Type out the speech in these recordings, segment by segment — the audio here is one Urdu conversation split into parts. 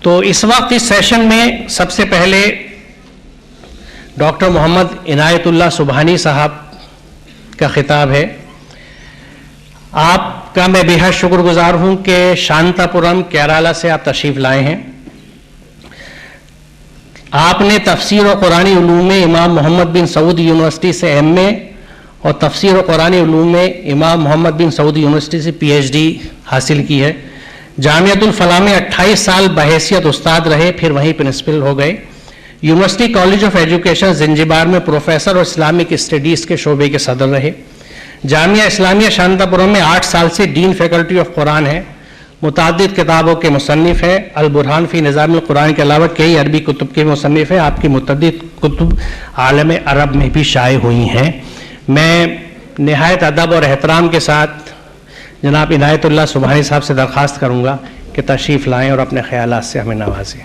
تو اس وقت اس سیشن میں سب سے پہلے ڈاکٹر محمد عنایت اللہ سبحانی صاحب کا خطاب ہے. آپ کا میں بے حد شکر گزار ہوں کہ شانتا پورم کیرالہ سے آپ تشریف لائے ہیں. آپ نے تفسیر و قرآنی علوم میں امام محمد بن سعود یونیورسٹی سے ایم اے اور تفسیر و قرآنی علوم میں امام محمد بن سعود یونیورسٹی سے پی ایچ ڈی حاصل کی ہے. جامعۃ الفلاح میں 28 سال بحیثیت استاد رہے، پھر وہیں پرنسپل ہو گئے. University college of education Zanzibar میں پروفیسر اور اسلامک اسٹڈیز کے شعبے کے صدر رہے. جامعہ اسلامیہ شانتا پورم میں 8 سال سے ڈین فیکلٹی آف قرآن ہے. متعدد کتابوں کے مصنف ہیں. البرہان فی نظام القرآن کے علاوہ کئی عربی کتب کے مصنف ہیں. آپ کی متعدد کتب عالم عرب میں بھی شائع ہوئی ہیں. میں نہایت ادب اور احترام کے ساتھ جناب عنایت اللہ سبحانی صاحب سے درخواست کروں گا کہ تشریف لائیں اور اپنے خیالات سے ہمیں نوازیں.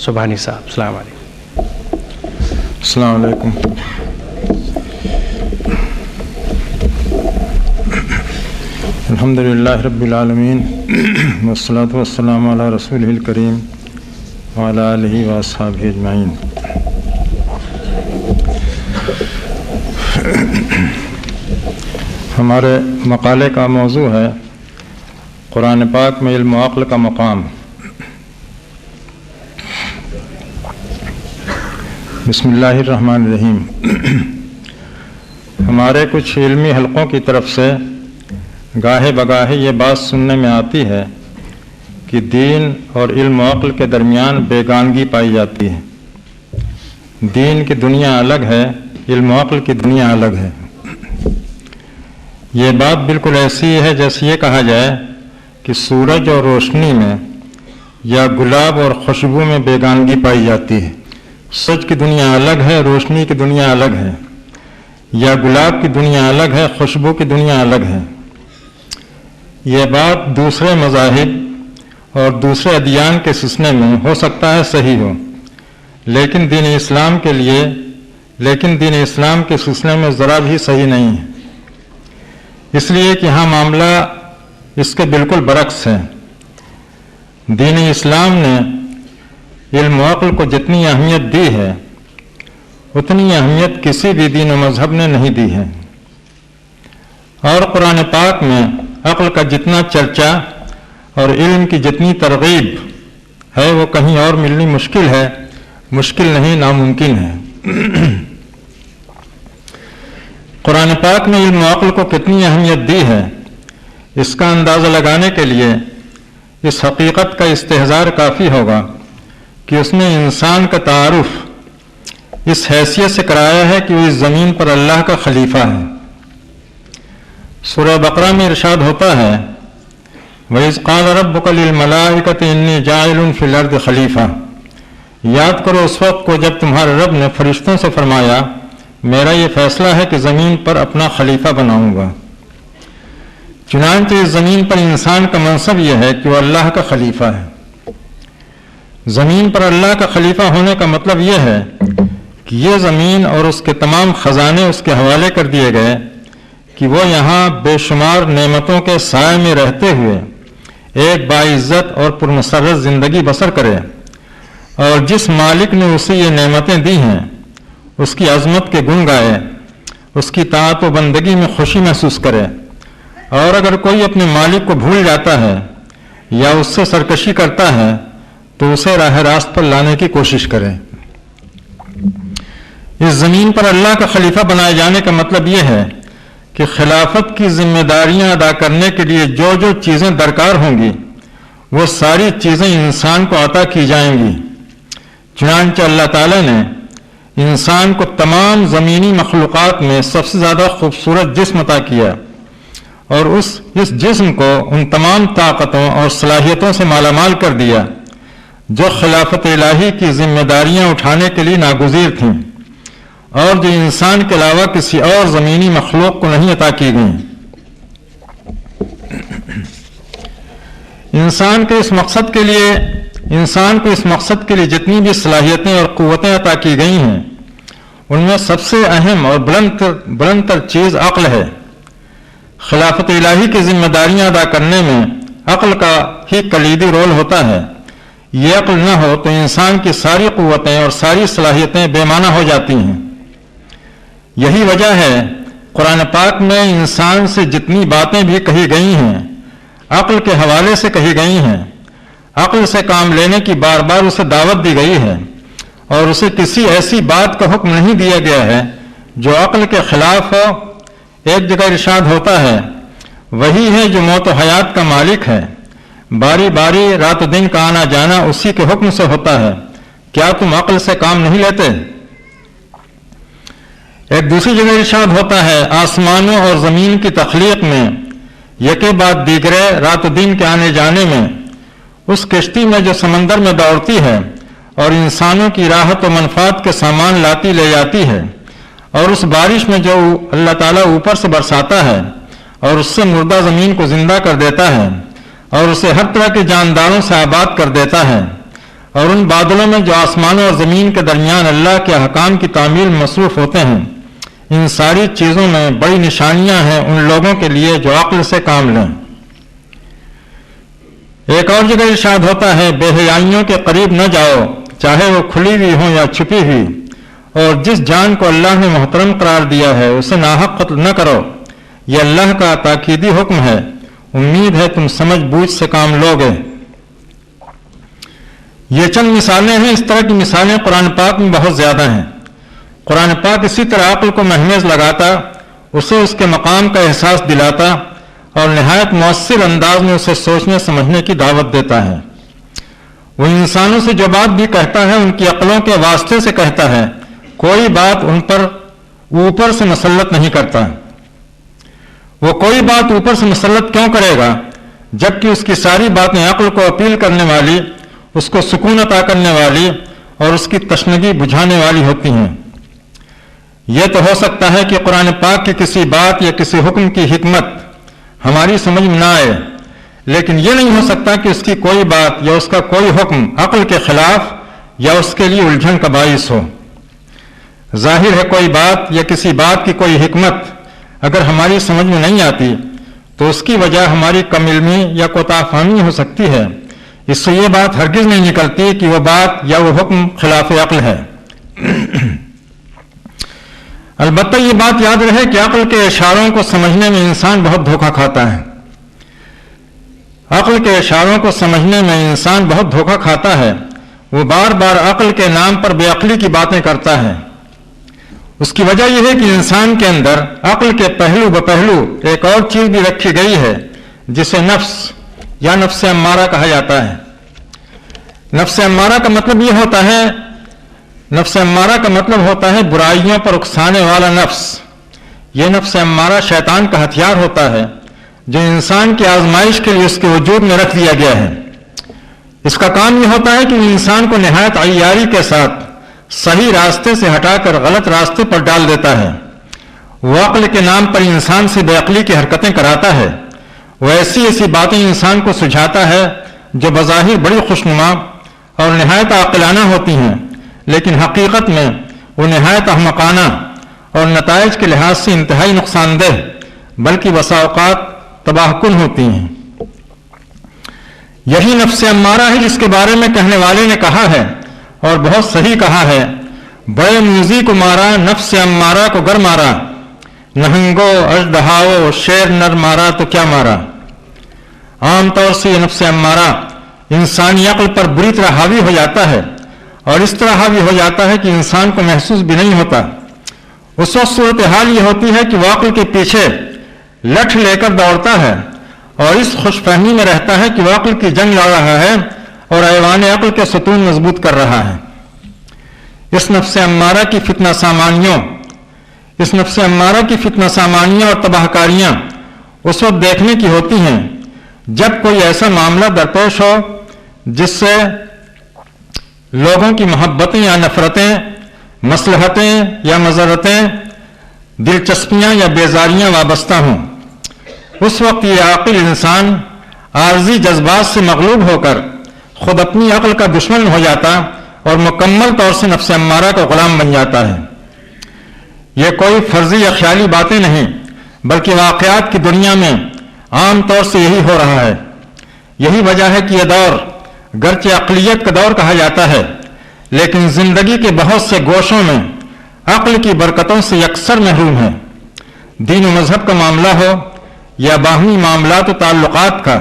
سبحانی صاحب السلام علیکم. السلام علیکم. الحمدللہ رب العالمین والصلاة والسلام علی رسولہ الکریم وعلی آلہ واصحابہ اجمعین. ہمارے مقالے کا موضوع ہے قرآن پاک میں علم و عقل کا مقام. بسم اللہ الرحمن الرحیم. ہمارے کچھ علمی حلقوں کی طرف سے گاہے بگاہے یہ بات سننے میں آتی ہے کہ دین اور علم و عقل کے درمیان بیگانگی پائی جاتی ہے. دین کی دنیا الگ ہے، علم و عقل کی دنیا الگ ہے. یہ بات بالکل ایسی ہے جیسے یہ کہا جائے کہ سورج اور روشنی میں یا گلاب اور خوشبو میں بیگانگی پائی جاتی ہے. سورج کی دنیا الگ ہے، روشنی کی دنیا الگ ہے، یا گلاب کی دنیا الگ ہے، خوشبو کی دنیا الگ ہے. یہ بات دوسرے مذاہب اور دوسرے ادیان کے سلسلے میں ہو سکتا ہے صحیح ہو، لیکن دین اسلام کے سلسلے میں ذرا بھی صحیح نہیں ہے. اس لیے کہ ہاں معاملہ اس کے بالکل برعکس ہے. دین اسلام نے علم و عقل کو جتنی اہمیت دی ہے اتنی اہمیت کسی بھی دین و مذہب نے نہیں دی ہے. اور قرآن پاک میں عقل کا جتنا چرچا اور علم کی جتنی ترغیب ہے وہ کہیں اور ملنی مشکل ہے. مشکل نہیں، ناممکن ہے. قرآن پاک نے علم و عقل کو کتنی اہمیت دی ہے اس کا اندازہ لگانے کے لیے اس حقیقت کا استحضار کافی ہوگا کہ اس نے انسان کا تعارف اس حیثیت سے کرایا ہے کہ وہ اس زمین پر اللہ کا خلیفہ ہے. سورہ بقرہ میں ارشاد ہوتا ہے وَإِذْ قَالَ رَبُّكَ لِلْمَلَائِكَةِ إِنِّي جَاعِلٌ فِي الْأَرْضِ خلیفہ. یاد کرو اس وقت کو جب تمہارے رب نے فرشتوں سے فرمایا میرا یہ فیصلہ ہے کہ زمین پر اپنا خلیفہ بناؤں گا. چنانچہ اس زمین پر انسان کا منصب یہ ہے کہ وہ اللہ کا خلیفہ ہے. زمین پر اللہ کا خلیفہ ہونے کا مطلب یہ ہے کہ یہ زمین اور اس کے تمام خزانے اس کے حوالے کر دیے گئے کہ وہ یہاں بے شمار نعمتوں کے سائے میں رہتے ہوئے ایک باعزت اور پرمسرت زندگی بسر کرے، اور جس مالک نے اسے یہ نعمتیں دی ہیں اس کی عظمت کے گن گائے، اس کی طاعت و بندگی میں خوشی محسوس کرے. اور اگر کوئی اپنے مالک کو بھول جاتا ہے یا اس سے سرکشی کرتا ہے تو اسے راہ راست پر لانے کی کوشش کرے. اس زمین پر اللہ کا خلیفہ بنائے جانے کا مطلب یہ ہے کہ خلافت کی ذمہ داریاں ادا کرنے کے لیے جو جو چیزیں درکار ہوں گی وہ ساری چیزیں انسان کو عطا کی جائیں گی. چنانچہ اللہ تعالیٰ نے انسان کو تمام زمینی مخلوقات میں سب سے زیادہ خوبصورت جسم عطا کیا اور اس جسم کو ان تمام طاقتوں اور صلاحیتوں سے مالا مال کر دیا جو خلافت الہی کی ذمہ داریاں اٹھانے کے لیے ناگزیر تھیں اور جو انسان کے علاوہ کسی اور زمینی مخلوق کو نہیں عطا کی گئیں. انسان کو اس مقصد کے لیے جتنی بھی صلاحیتیں اور قوتیں عطا کی گئی ہیں ان میں سب سے اہم اور بلند تر چیز عقل ہے. خلافت الہی کی ذمہ داریاں ادا کرنے میں عقل کا ہی کلیدی رول ہوتا ہے. یہ عقل نہ ہو تو انسان کی ساری قوتیں اور ساری صلاحیتیں بے معنی ہو جاتی ہیں۔ یہی وجہ ہے قرآن پاک میں انسان سے جتنی باتیں بھی کہی گئی ہیں عقل کے حوالے سے کہی گئی ہیں۔ عقل سے کام لینے کی بار بار اسے دعوت دی گئی ہے، اور اسے کسی ایسی بات کا حکم نہیں دیا گیا ہے جو عقل کے خلاف ہو۔ ایک جگہ ارشاد ہوتا ہے، وہی ہے جو موت و حیات کا مالک ہے، باری باری رات و دن کا آنا جانا اسی کے حکم سے ہوتا ہے، کیا تم عقل سے کام نہیں لیتے؟ ایک دوسری جگہ ارشاد ہوتا ہے، آسمانوں اور زمین کی تخلیق میں یکے بعد دیگرے رات و دن کے آنے جانے میں، اس کشتی میں جو سمندر میں دوڑتی ہے اور انسانوں کی راحت و منفعت کے سامان لاتی لے جاتی ہے، اور اس بارش میں جو اللہ تعالیٰ اوپر سے برساتا ہے اور اس سے مردہ زمین کو زندہ کر دیتا ہے اور اسے ہر طرح کے جانداروں سے آباد کر دیتا ہے، اور ان بادلوں میں جو آسمانوں اور زمین کے درمیان اللہ کے احکام کی تعمیل مصروف ہوتے ہیں، ان ساری چیزوں میں بڑی نشانیاں ہیں ان لوگوں کے لیے جو عقل سے کام لیں۔ ایک اور جگہ ارشاد ہوتا ہے، بے حیائیوں کے قریب نہ جاؤ، چاہے وہ کھلی ہوئی ہوں یا چھپی ہوئی، اور جس جان کو اللہ نے محترم قرار دیا ہے اسے ناحق قتل نہ کرو، یہ اللہ کا تاکیدی حکم ہے، امید ہے تم سمجھ بوجھ سے کام لوگے۔ یہ چند مثالیں ہیں، اس طرح کی مثالیں قرآن پاک میں بہت زیادہ ہیں۔ قرآن پاک اسی طرح عقل کو مہمیز لگاتا، اسے اس کے مقام کا احساس دلاتا اور نہایت مؤثر انداز میں اسے سوچنے سمجھنے کی دعوت دیتا ہے۔ وہ انسانوں سے جو بات بھی کہتا ہے ان کی عقلوں کے واسطے سے کہتا ہے، کوئی بات ان پر اوپر سے مسلط نہیں کرتا۔ وہ کوئی بات اوپر سے مسلط کیوں کرے گا جبکہ اس کی ساری باتیں عقل کو اپیل کرنے والی، اس کو سکون عطا کرنے والی اور اس کی تشنگی بجھانے والی ہوتی ہیں۔ یہ تو ہو سکتا ہے کہ قرآن پاک کی کسی بات یا کسی حکم کی حکمت ہماری سمجھ میں نہ آئے، لیکن یہ نہیں ہو سکتا کہ اس کی کوئی بات یا اس کا کوئی حکم عقل کے خلاف یا اس کے لیے الجھن کا باعث ہو۔ ظاہر ہے کوئی بات یا کسی بات کی کوئی حکمت اگر ہماری سمجھ میں نہیں آتی تو اس کی وجہ ہماری کم علمی یا کوتاہ فہمی ہو سکتی ہے، اس سے یہ بات ہرگز نہیں نکلتی کہ وہ بات یا وہ حکم خلاف عقل ہے۔ البتہ یہ بات یاد رہے کہ عقل کے اشاروں کو سمجھنے میں انسان بہت دھوکہ کھاتا ہے۔ عقل کے اشاروں کو سمجھنے میں انسان بہت دھوکہ کھاتا ہے، وہ بار بار عقل کے نام پر بے عقلی کی باتیں کرتا ہے۔ اس کی وجہ یہ ہے کہ انسان کے اندر عقل کے پہلو بپہلو ایک اور چیز بھی رکھی گئی ہے جسے نفس یا نفس امارہ کہا جاتا ہے۔ نفس امارہ کا مطلب یہ ہوتا ہے، نفس امارہ کا مطلب ہوتا ہے برائیوں پر اکسانے والا نفس۔ یہ نفس امارہ شیطان کا ہتھیار ہوتا ہے جو انسان کی آزمائش کے لیے اس کے وجود میں رکھ دیا گیا ہے۔ اس کا کام یہ ہوتا ہے کہ انسان کو نہایت عیاری کے ساتھ صحیح راستے سے ہٹا کر غلط راستے پر ڈال دیتا ہے۔ وہ عقل کے نام پر انسان سے بے عقلی کی حرکتیں کراتا ہے، وہ ایسی ایسی باتیں انسان کو سجھاتا ہے جو بظاہر بڑی خوشنما اور نہایت عاقلانہ ہوتی ہیں، لیکن حقیقت میں وہ نہایت احمقانہ اور نتائج کے لحاظ سے انتہائی نقصان دہ بلکہ بسا اوقات تباہ کن ہوتی ہیں۔ یہی نفس امارہ ہے جس کے بارے میں کہنے والے نے کہا ہے اور بہت صحیح کہا ہے، بڑے موذی کو مارا نفس امارہ کو گر مارا، نہنگو اژدہاؤ شیر نر مارا تو کیا مارا۔ عام طور سے یہ نفس امارہ انسانی عقل پر بری طرح حاوی ہو جاتا ہے، اور اس طرح حاوی ہو جاتا ہے کہ انسان کو محسوس بھی نہیں ہوتا۔ اس وقت صورتحال یہ ہوتی ہے کہ وہ عقل کے پیچھے لٹھ لے کر دوڑتا ہے اور اس خوش فہمی میں رہتا ہے کہ وہ عقل کی جنگ لڑ رہا ہے اور ایوان عقل کے ستون مضبوط کر رہا ہے۔ اس نفس امارہ کی فتنہ سامانیاں اور تباہ کاریاں اس وقت دیکھنے کی ہوتی ہیں جب کوئی ایسا معاملہ درپیش ہو جس سے لوگوں کی محبتیں یا نفرتیں، مصلحتیں یا مضرتیں، دلچسپیاں یا بیزاریاں وابستہ ہوں۔ اس وقت یہ عاقل انسان عارضی جذبات سے مغلوب ہو کر خود اپنی عقل کا دشمن ہو جاتا اور مکمل طور سے نفس امارہ کا غلام بن جاتا ہے۔ یہ کوئی فرضی یا خیالی باتیں نہیں بلکہ واقعات کی دنیا میں عام طور سے یہی ہو رہا ہے۔ یہی وجہ ہے کہ یہ دور گرچہ اقلیت کا دور کہا جاتا ہے، لیکن زندگی کے بہت سے گوشوں میں عقل کی برکتوں سے یکسر محروم ہے۔ دین و مذہب کا معاملہ ہو یا باہمی معاملات و تعلقات کا،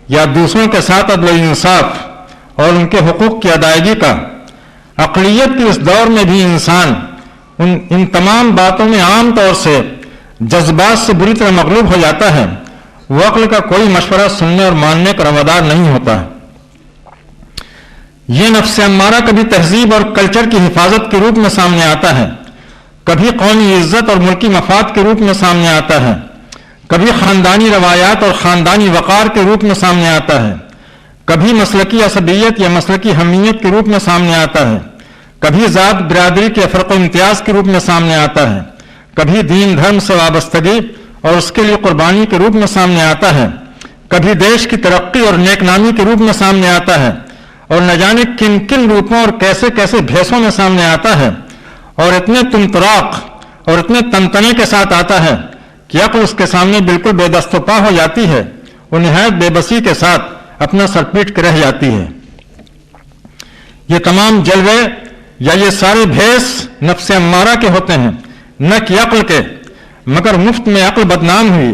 یا دوسروں کے ساتھ عدل و انصاف اور ان کے حقوق کی ادائیگی کا، اقلیت کے اس دور میں بھی انسان ان تمام باتوں میں عام طور سے جذبات سے بری طرح مغلوب ہو جاتا ہے۔ وہ عقل کا کوئی مشورہ سننے اور ماننے کا روادار نہیں ہوتا۔ یہ نفس امارہ کبھی تہذیب اور کلچر کی حفاظت کے روپ میں سامنے آتا ہے، کبھی قومی عزت اور ملکی مفاد کے روپ میں سامنے آتا ہے، کبھی خاندانی روایات اور خاندانی وقار کے روپ میں سامنے آتا ہے، کبھی مسلکی عصبیت یا مسلکی حمیت کے روپ میں سامنے آتا ہے، کبھی ذات برادری کے فرق و امتیاز کے روپ میں سامنے آتا ہے، کبھی دین دھرم سے وابستگی اور اس کے لیے قربانی کے روپ میں سامنے آتا ہے، کبھی دیش کی ترقی اور نیک نامی کے روپ میں سامنے آتا ہے، اور نہ جانے کن کن روپوں اور کیسے کیسے بھیسوں میں سامنے آتا ہے، اور اتنے تمطراق اور اتنے تنتنے کے ساتھ آتا ہے کہ عقل اس کے سامنے بالکل بے دست و پا ہو جاتی ہے، وہ نہایت بے بسی کے ساتھ اپنا سر پیٹ کے رہ جاتی ہے۔ یہ تمام جلوے یا یہ سارے بھیس نفس امارہ کے ہوتے ہیں، نہ کہ عقل کے، مگر مفت میں عقل بدنام ہوئی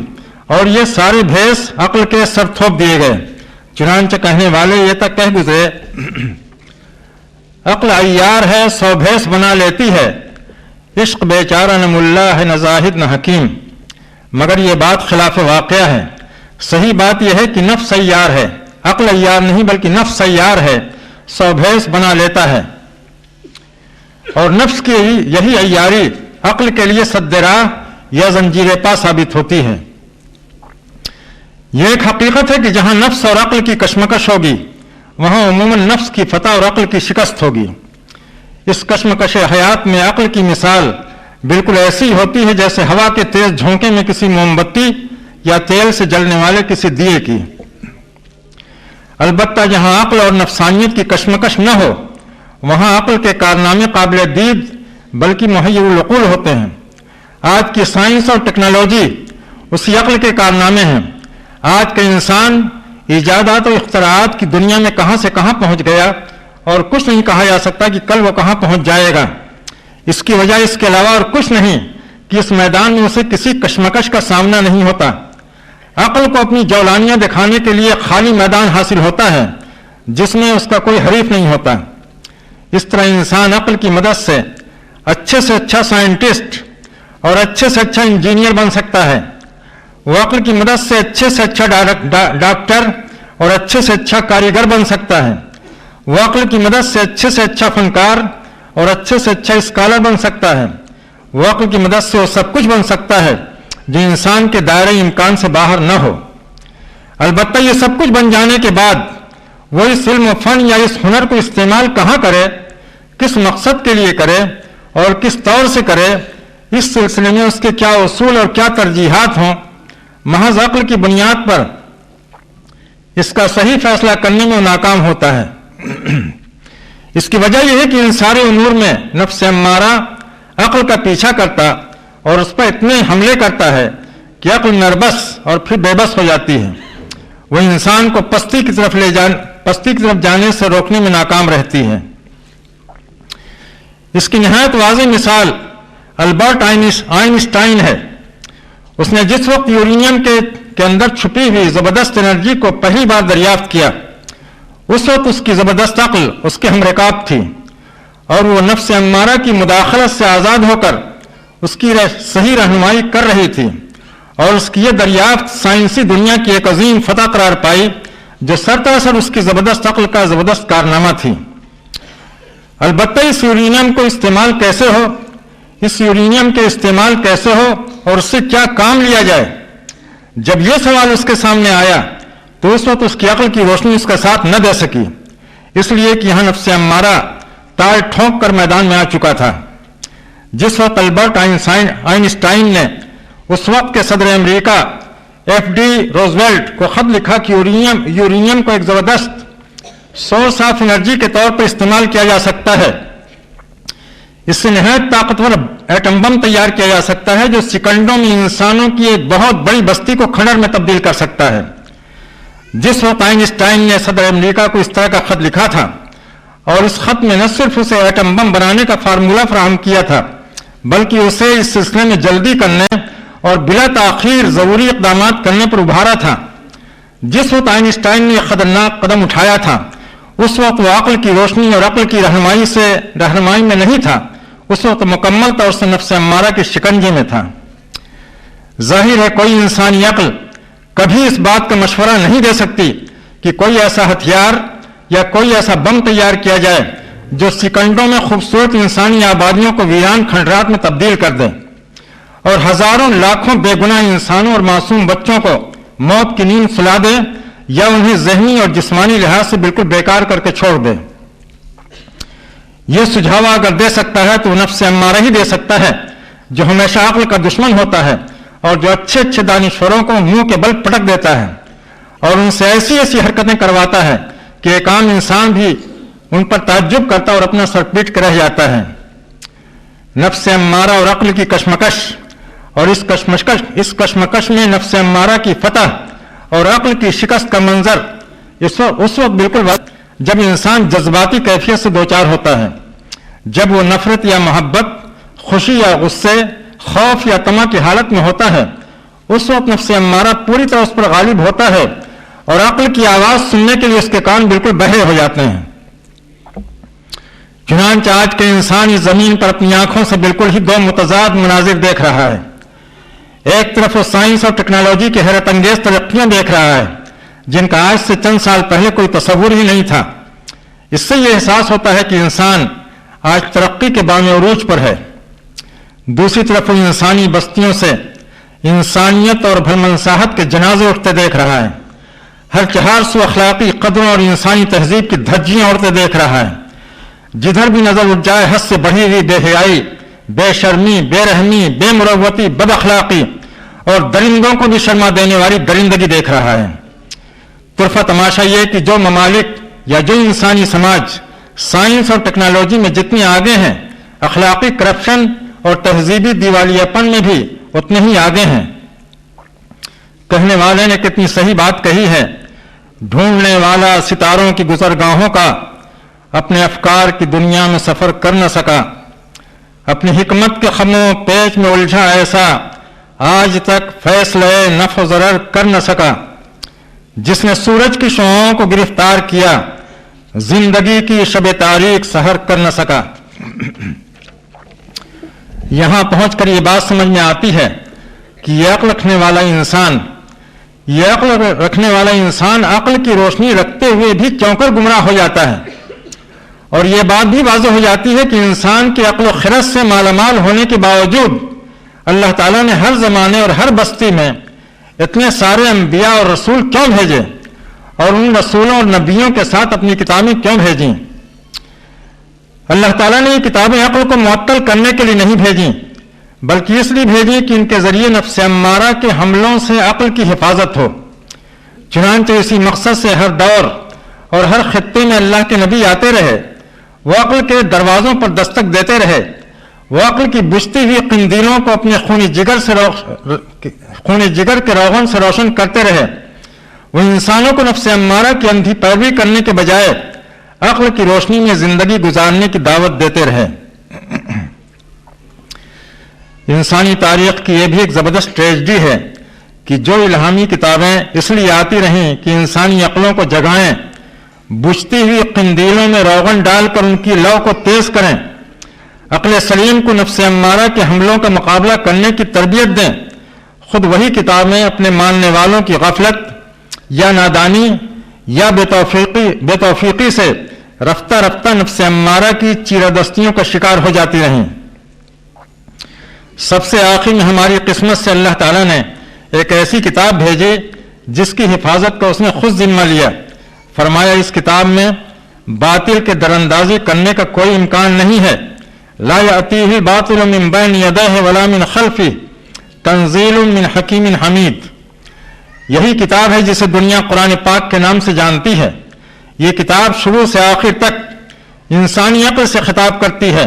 اور یہ سارے بھیس عقل کے سر تھوپ دیے گئے۔ چنانچہ کہنے والے یہ تک کہہ گزرے، عقل عیار ہے 100 بھیس بنا لیتی ہے، عشق بیچارہ نہ ملا ہے نہ زاہد نہ حکیم۔ مگر یہ بات خلاف واقعہ ہے۔ صحیح بات یہ ہے کہ نفس عیار ہے، عقل عیار نہیں بلکہ نفس عیار ہے، 100 بھیس بنا لیتا ہے، اور نفس کی یہی عیاری عقل کے لیے سد راہ یا زنجیر پا ثابت ہوتی ہے۔ یہ ایک حقیقت ہے کہ جہاں نفس اور عقل کی کشمکش ہوگی وہاں عموماً نفس کی فتح اور عقل کی شکست ہوگی۔ اس کشمکش حیات میں عقل کی مثال بالکل ایسی ہوتی ہے جیسے ہوا کے تیز جھونکے میں کسی موم بتی یا تیل سے جلنے والے کسی دیے کی۔ البتہ جہاں عقل اور نفسانیت کی کشمکش نہ ہو وہاں عقل کے کارنامے قابل دید بلکہ محیر العقول ہوتے ہیں۔ آج کی سائنس اور ٹیکنالوجی اسی عقل کے کارنامے ہیں۔ آج کا انسان ایجادات و اختراعات کی دنیا میں کہاں سے کہاں پہنچ گیا اور کچھ نہیں کہا جا سکتا کہ کل وہ کہاں پہنچ جائے گا۔ اس کی وجہ اس کے علاوہ اور کچھ نہیں کہ اس میدان میں اسے کسی کشمکش کا سامنا نہیں ہوتا۔ عقل کو اپنی جولانیاں دکھانے کے لیے خالی میدان حاصل ہوتا ہے جس میں اس کا کوئی حریف نہیں ہوتا۔ اس طرح انسان عقل کی مدد سے اچھا سائنٹسٹ اور اچھے سے اچھا انجینئر بن سکتا ہے۔ وہ عقل کی مدد سے اچھا ڈاکٹر اور اچھے سے اچھا کاریگر بن سکتا ہے۔ وہ عقل کی مدد سے اچھا فنکار اور اچھے سے اچھا اسکالر بن سکتا ہے۔ وہ عقل کی مدد سے وہ سب کچھ بن سکتا ہے جو انسان کے دائرۂ امکان سے باہر نہ ہو۔ البتہ یہ سب کچھ بن جانے کے بعد وہ اس علم و فن یا اس ہنر کو استعمال کہاں کرے، کس مقصد کے لیے کرے اور کس طور سے کرے، اس سلسلے میں اس کے کیا اصول اور کیا ترجیحات ہوں، محض عقل کی بنیاد پر اس کا صحیح فیصلہ کرنے میں ناکام ہوتا ہے۔ اس کی وجہ یہ ہے کہ ان سارے امور میں نفس امارہ عقل کا پیچھا کرتا اور اس پر اتنے حملے کرتا ہے کہ عقل نربس اور پھر بے بس ہو جاتی ہے۔ وہ انسان کو پستی کی طرف جانے سے روکنے میں ناکام رہتی ہے۔ اس کی نہایت واضح مثال البرٹ آئنسٹائن ہے۔ اس نے جس وقت یورینیم کے اندر چھپی ہوئی زبردست انرجی کو پہلی بار دریافت کیا اس وقت اس کی زبردست عقل اس کے ہمرکاب تھی اور وہ نفس امارہ کی مداخلت سے آزاد ہو کر اس کی صحیح رہنمائی کر رہی تھی، اور اس کی یہ دریافت سائنسی دنیا کی ایک عظیم فتح قرار پائی جو سرتاثر اس کی زبردست عقل کا زبردست کارنامہ تھی۔ البتہ اس یورینیم کو استعمال کیسے ہو، اس یورینیم کے استعمال کیسے ہو اور اس سے کیا کام لیا جائے، جب یہ سوال اس کے سامنے آیا تو اس وقت اس کی عقل کی روشنی اس کا ساتھ نہ دے سکی، اس لیے کہ یہاں نفس امارہ تار ٹھونک کر میدان میں آ چکا تھا۔ جس وقت البرٹ آئنسٹائن نے اس وقت کے صدر امریکہ FD روزویلٹ کو خط لکھا کہ یورینیم کو ایک زبردست سورس آف انرجی کے طور پر استعمال کیا جا سکتا ہے، اس سے نہایت طاقتور ایٹم بم تیار کیا جا سکتا ہے جو سیکنڈوں میں انسانوں کی ایک بہت بڑی بستی کو کھنڈر میں تبدیل کر سکتا ہے۔ جس وقت آئنسٹائن نے صدر امریکہ کو اس طرح کا خط لکھا تھا اور اس خط میں نہ صرف اسے ایٹم بم بنانے کا فارمولہ فراہم کیا تھا بلکہ اسے اس سلسلے میں جلدی کرنے اور بلا تاخیر ضروری اقدامات کرنے پر ابھارا تھا، جس وقت آئنسٹائن نے یہ خطرناک قدم اٹھایا تھا اس وقت وہ عقل کی روشنی اور عقل کی رہنمائی میں نہیں تھا، اس وقت مکمل طور سے نفس امارہ کے شکنجے میں تھا۔ ظاہر ہے کوئی انسانی عقل کبھی اس بات کا مشورہ نہیں دے سکتی کہ کوئی ایسا ہتھیار یا کوئی ایسا بم تیار کیا جائے جو سیکنڈوں میں خوبصورت انسانی آبادیوں کو ویران کھنڈرات میں تبدیل کر دے اور ہزاروں لاکھوں بے گناہ انسانوں اور معصوم بچوں کو موت کی نیند سلا دے یا انہیں ذہنی اور جسمانی لحاظ سے بالکل بیکار کر کے چھوڑ دے۔ یہ سجھاؤ اگر دے سکتا ہے تو نفس امارہ ہی دے سکتا ہے جو ہمیشہ عقل کا دشمن ہوتا ہے اور جو اچھے اچھے دانشوروں کو منہ کے بل پٹک دیتا ہے اور ان سے ایسی ایسی حرکتیں کرواتا ہے کہ ایک عام انسان بھی ان پر تعجب کرتا اور اپنا سر پیٹ کے رہ جاتا ہے۔ نفس امارہ اور عقل کی کشمکش اور اس کشمکش میں نفس امارہ کی فتح اور عقل کی شکست کا منظر اس وقت بالکل جب انسان جذباتی کیفیت سے دوچار ہوتا ہے، جب وہ نفرت یا محبت، خوشی یا غصے، خوف یا طمع کی حالت میں ہوتا ہے، اس وقت نفس امارہ پوری طرح اس پر غالب ہوتا ہے اور عقل کی آواز سننے کے لیے اس کے کان بالکل بہرے ہو جاتے ہیں۔ چنانچہ آج کے انسان اس زمین پر اپنی آنکھوں سے بالکل ہی دو متضاد مناظر دیکھ رہا ہے۔ ایک طرف وہ سائنس اور ٹیکنالوجی کی حیرت انگیز ترقیاں دیکھ رہا ہے جن کا آج سے چند سال پہلے کوئی تصور ہی نہیں تھا۔ اس سے یہ احساس ہوتا ہے کہ انسان آج ترقی کے بام عروج پر ہے۔ دوسری طرف وہ انسانی بستیوں سے انسانیت اور بھرمنساہت کے جنازے اٹھتے دیکھ رہا ہے، ہر چہار سو اخلاقی قدروں اور انسانی تہذیب کی دھجیاں اڑتے دیکھ رہا ہے۔ جدھر بھی نظر اٹھ جائے حد سے بڑھی ہوئی بے حیائی، بے شرمی، بے رحمی، بے مروتی، بد اخلاقی اور درندوں کو بھی شرما دینے والی درندگی دیکھ رہا ہے۔ طرفہ تماشا یہ کہ جو ممالک یا جو انسانی سماج سائنس اور ٹیکنالوجی میں جتنے آگے ہیں، اخلاقی کرپشن اور تہذیبی دیوالیاپن میں بھی اتنے ہی آگے ہیں۔ کہنے والے نے کتنی صحیح بات کہی ہے، ڈھونڈنے والا ستاروں کی گزرگاہوں کا اپنے افکار کی دنیا میں سفر کر نہ سکا، اپنی حکمت کے خموں پیچ میں الجھا ایسا آج تک فیصلہ نفع و ضرر کر نہ سکا۔ جس نے سورج کی شعاعوں کو گرفتار کیا، زندگی کی شب تاریک سحر کر نہ سکا۔ یہاں پہنچ کر یہ بات سمجھ میں آتی ہے کہ یہ عقل رکھنے والا انسان عقل کی روشنی رکھتے ہوئے بھی کیوں کر گمراہ ہو جاتا ہے، اور یہ بات بھی واضح ہو جاتی ہے کہ انسان کے عقل و خرد سے مالا مال ہونے کے باوجود اللہ تعالیٰ نے ہر زمانے اور ہر بستی میں اتنے سارے انبیاء اور رسول کیوں بھیجے اور ان رسولوں اور نبیوں کے ساتھ اپنی کتابیں کیوں بھیجیں۔ اللہ تعالیٰ نے یہ کتابیں عقل کو معطل کرنے کے لیے نہیں بھیجیں بلکہ اس لیے بھیجیں کہ ان کے ذریعے نفس امارہ کے حملوں سے عقل کی حفاظت ہو۔ چنانچہ اسی مقصد سے ہر دور اور ہر خطے میں اللہ کے نبی آتے رہے، وہ عقل کے دروازوں پر دستک دیتے رہے، وہ عقل کی بجھتی ہوئی قندیلوں کو اپنے خونی جگر کے روغن سے روشن کرتے رہے۔ وہ انسانوں کو نفس امارہ کی اندھی پیروی کرنے کے بجائے عقل کی روشنی میں زندگی گزارنے کی دعوت دیتے رہے۔ انسانی تاریخ کی یہ بھی ایک زبردست ٹریجڈی ہے کہ جو الہامی کتابیں اس لیے آتی رہیں کہ انسانی عقلوں کو جگائیں، بجھتی ہوئی قندیلوں میں روغن ڈال کر ان کی لو کو تیز کریں، عقل سلیم کو نفس امارہ کے حملوں کا مقابلہ کرنے کی تربیت دیں، خود وہی کتابیں اپنے ماننے والوں کی غفلت یا نادانی یا بے توفیقی سے رفتہ رفتہ نفس امارہ کی چیرادستیوں کا شکار ہو جاتی رہیں۔ سب سے آخر میں ہماری قسمت سے اللہ تعالیٰ نے ایک ایسی کتاب بھیجی جس کی حفاظت کا اس نے خود ذمہ لیا۔ فرمایا اس کتاب میں باطل کے دراندازی کرنے کا کوئی امکان نہیں ہے۔ لا یأتیہ الباطل من بین یدیہ ولا من خلفہ تنزیل من حکیم حمید۔ یہی کتاب ہے جسے دنیا قرآن پاک کے نام سے جانتی ہے۔ یہ کتاب شروع سے آخر تک انسانی عقل سے خطاب کرتی ہے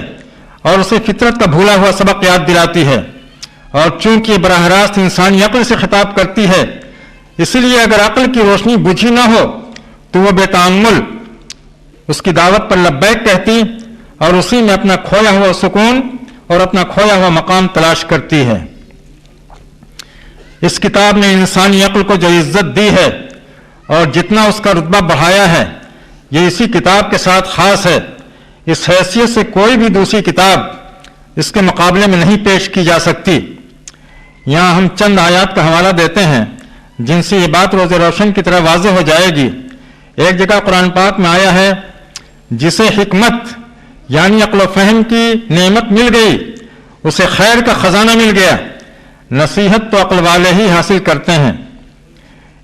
اور اسے فطرت کا بھولا ہوا سبق یاد دلاتی ہے، اور چونکہ براہ راست انسانی عقل سے خطاب کرتی ہے اسی لیے اگر عقل کی روشنی بجھی نہ ہو تو وہ بے تأمل اس کی دعوت پر لبیک کہتی اور اسی میں اپنا کھویا ہوا سکون اور اپنا کھویا ہوا مقام تلاش کرتی ہے۔ اس کتاب نے انسانی عقل کو جو عزت دی ہے اور جتنا اس کا رتبہ بڑھایا ہے یہ اسی کتاب کے ساتھ خاص ہے۔ اس حیثیت سے کوئی بھی دوسری کتاب اس کے مقابلے میں نہیں پیش کی جا سکتی۔ یہاں ہم چند آیات کا حوالہ دیتے ہیں جن سے یہ بات روز روشن کی طرح واضح ہو جائے گی۔ ایک جگہ قرآن پاک میں آیا ہے جسے حکمت یعنی عقل و فہم کی نعمت مل گئی اسے خیر کا خزانہ مل گیا، نصیحت تو عقل والے ہی حاصل کرتے ہیں۔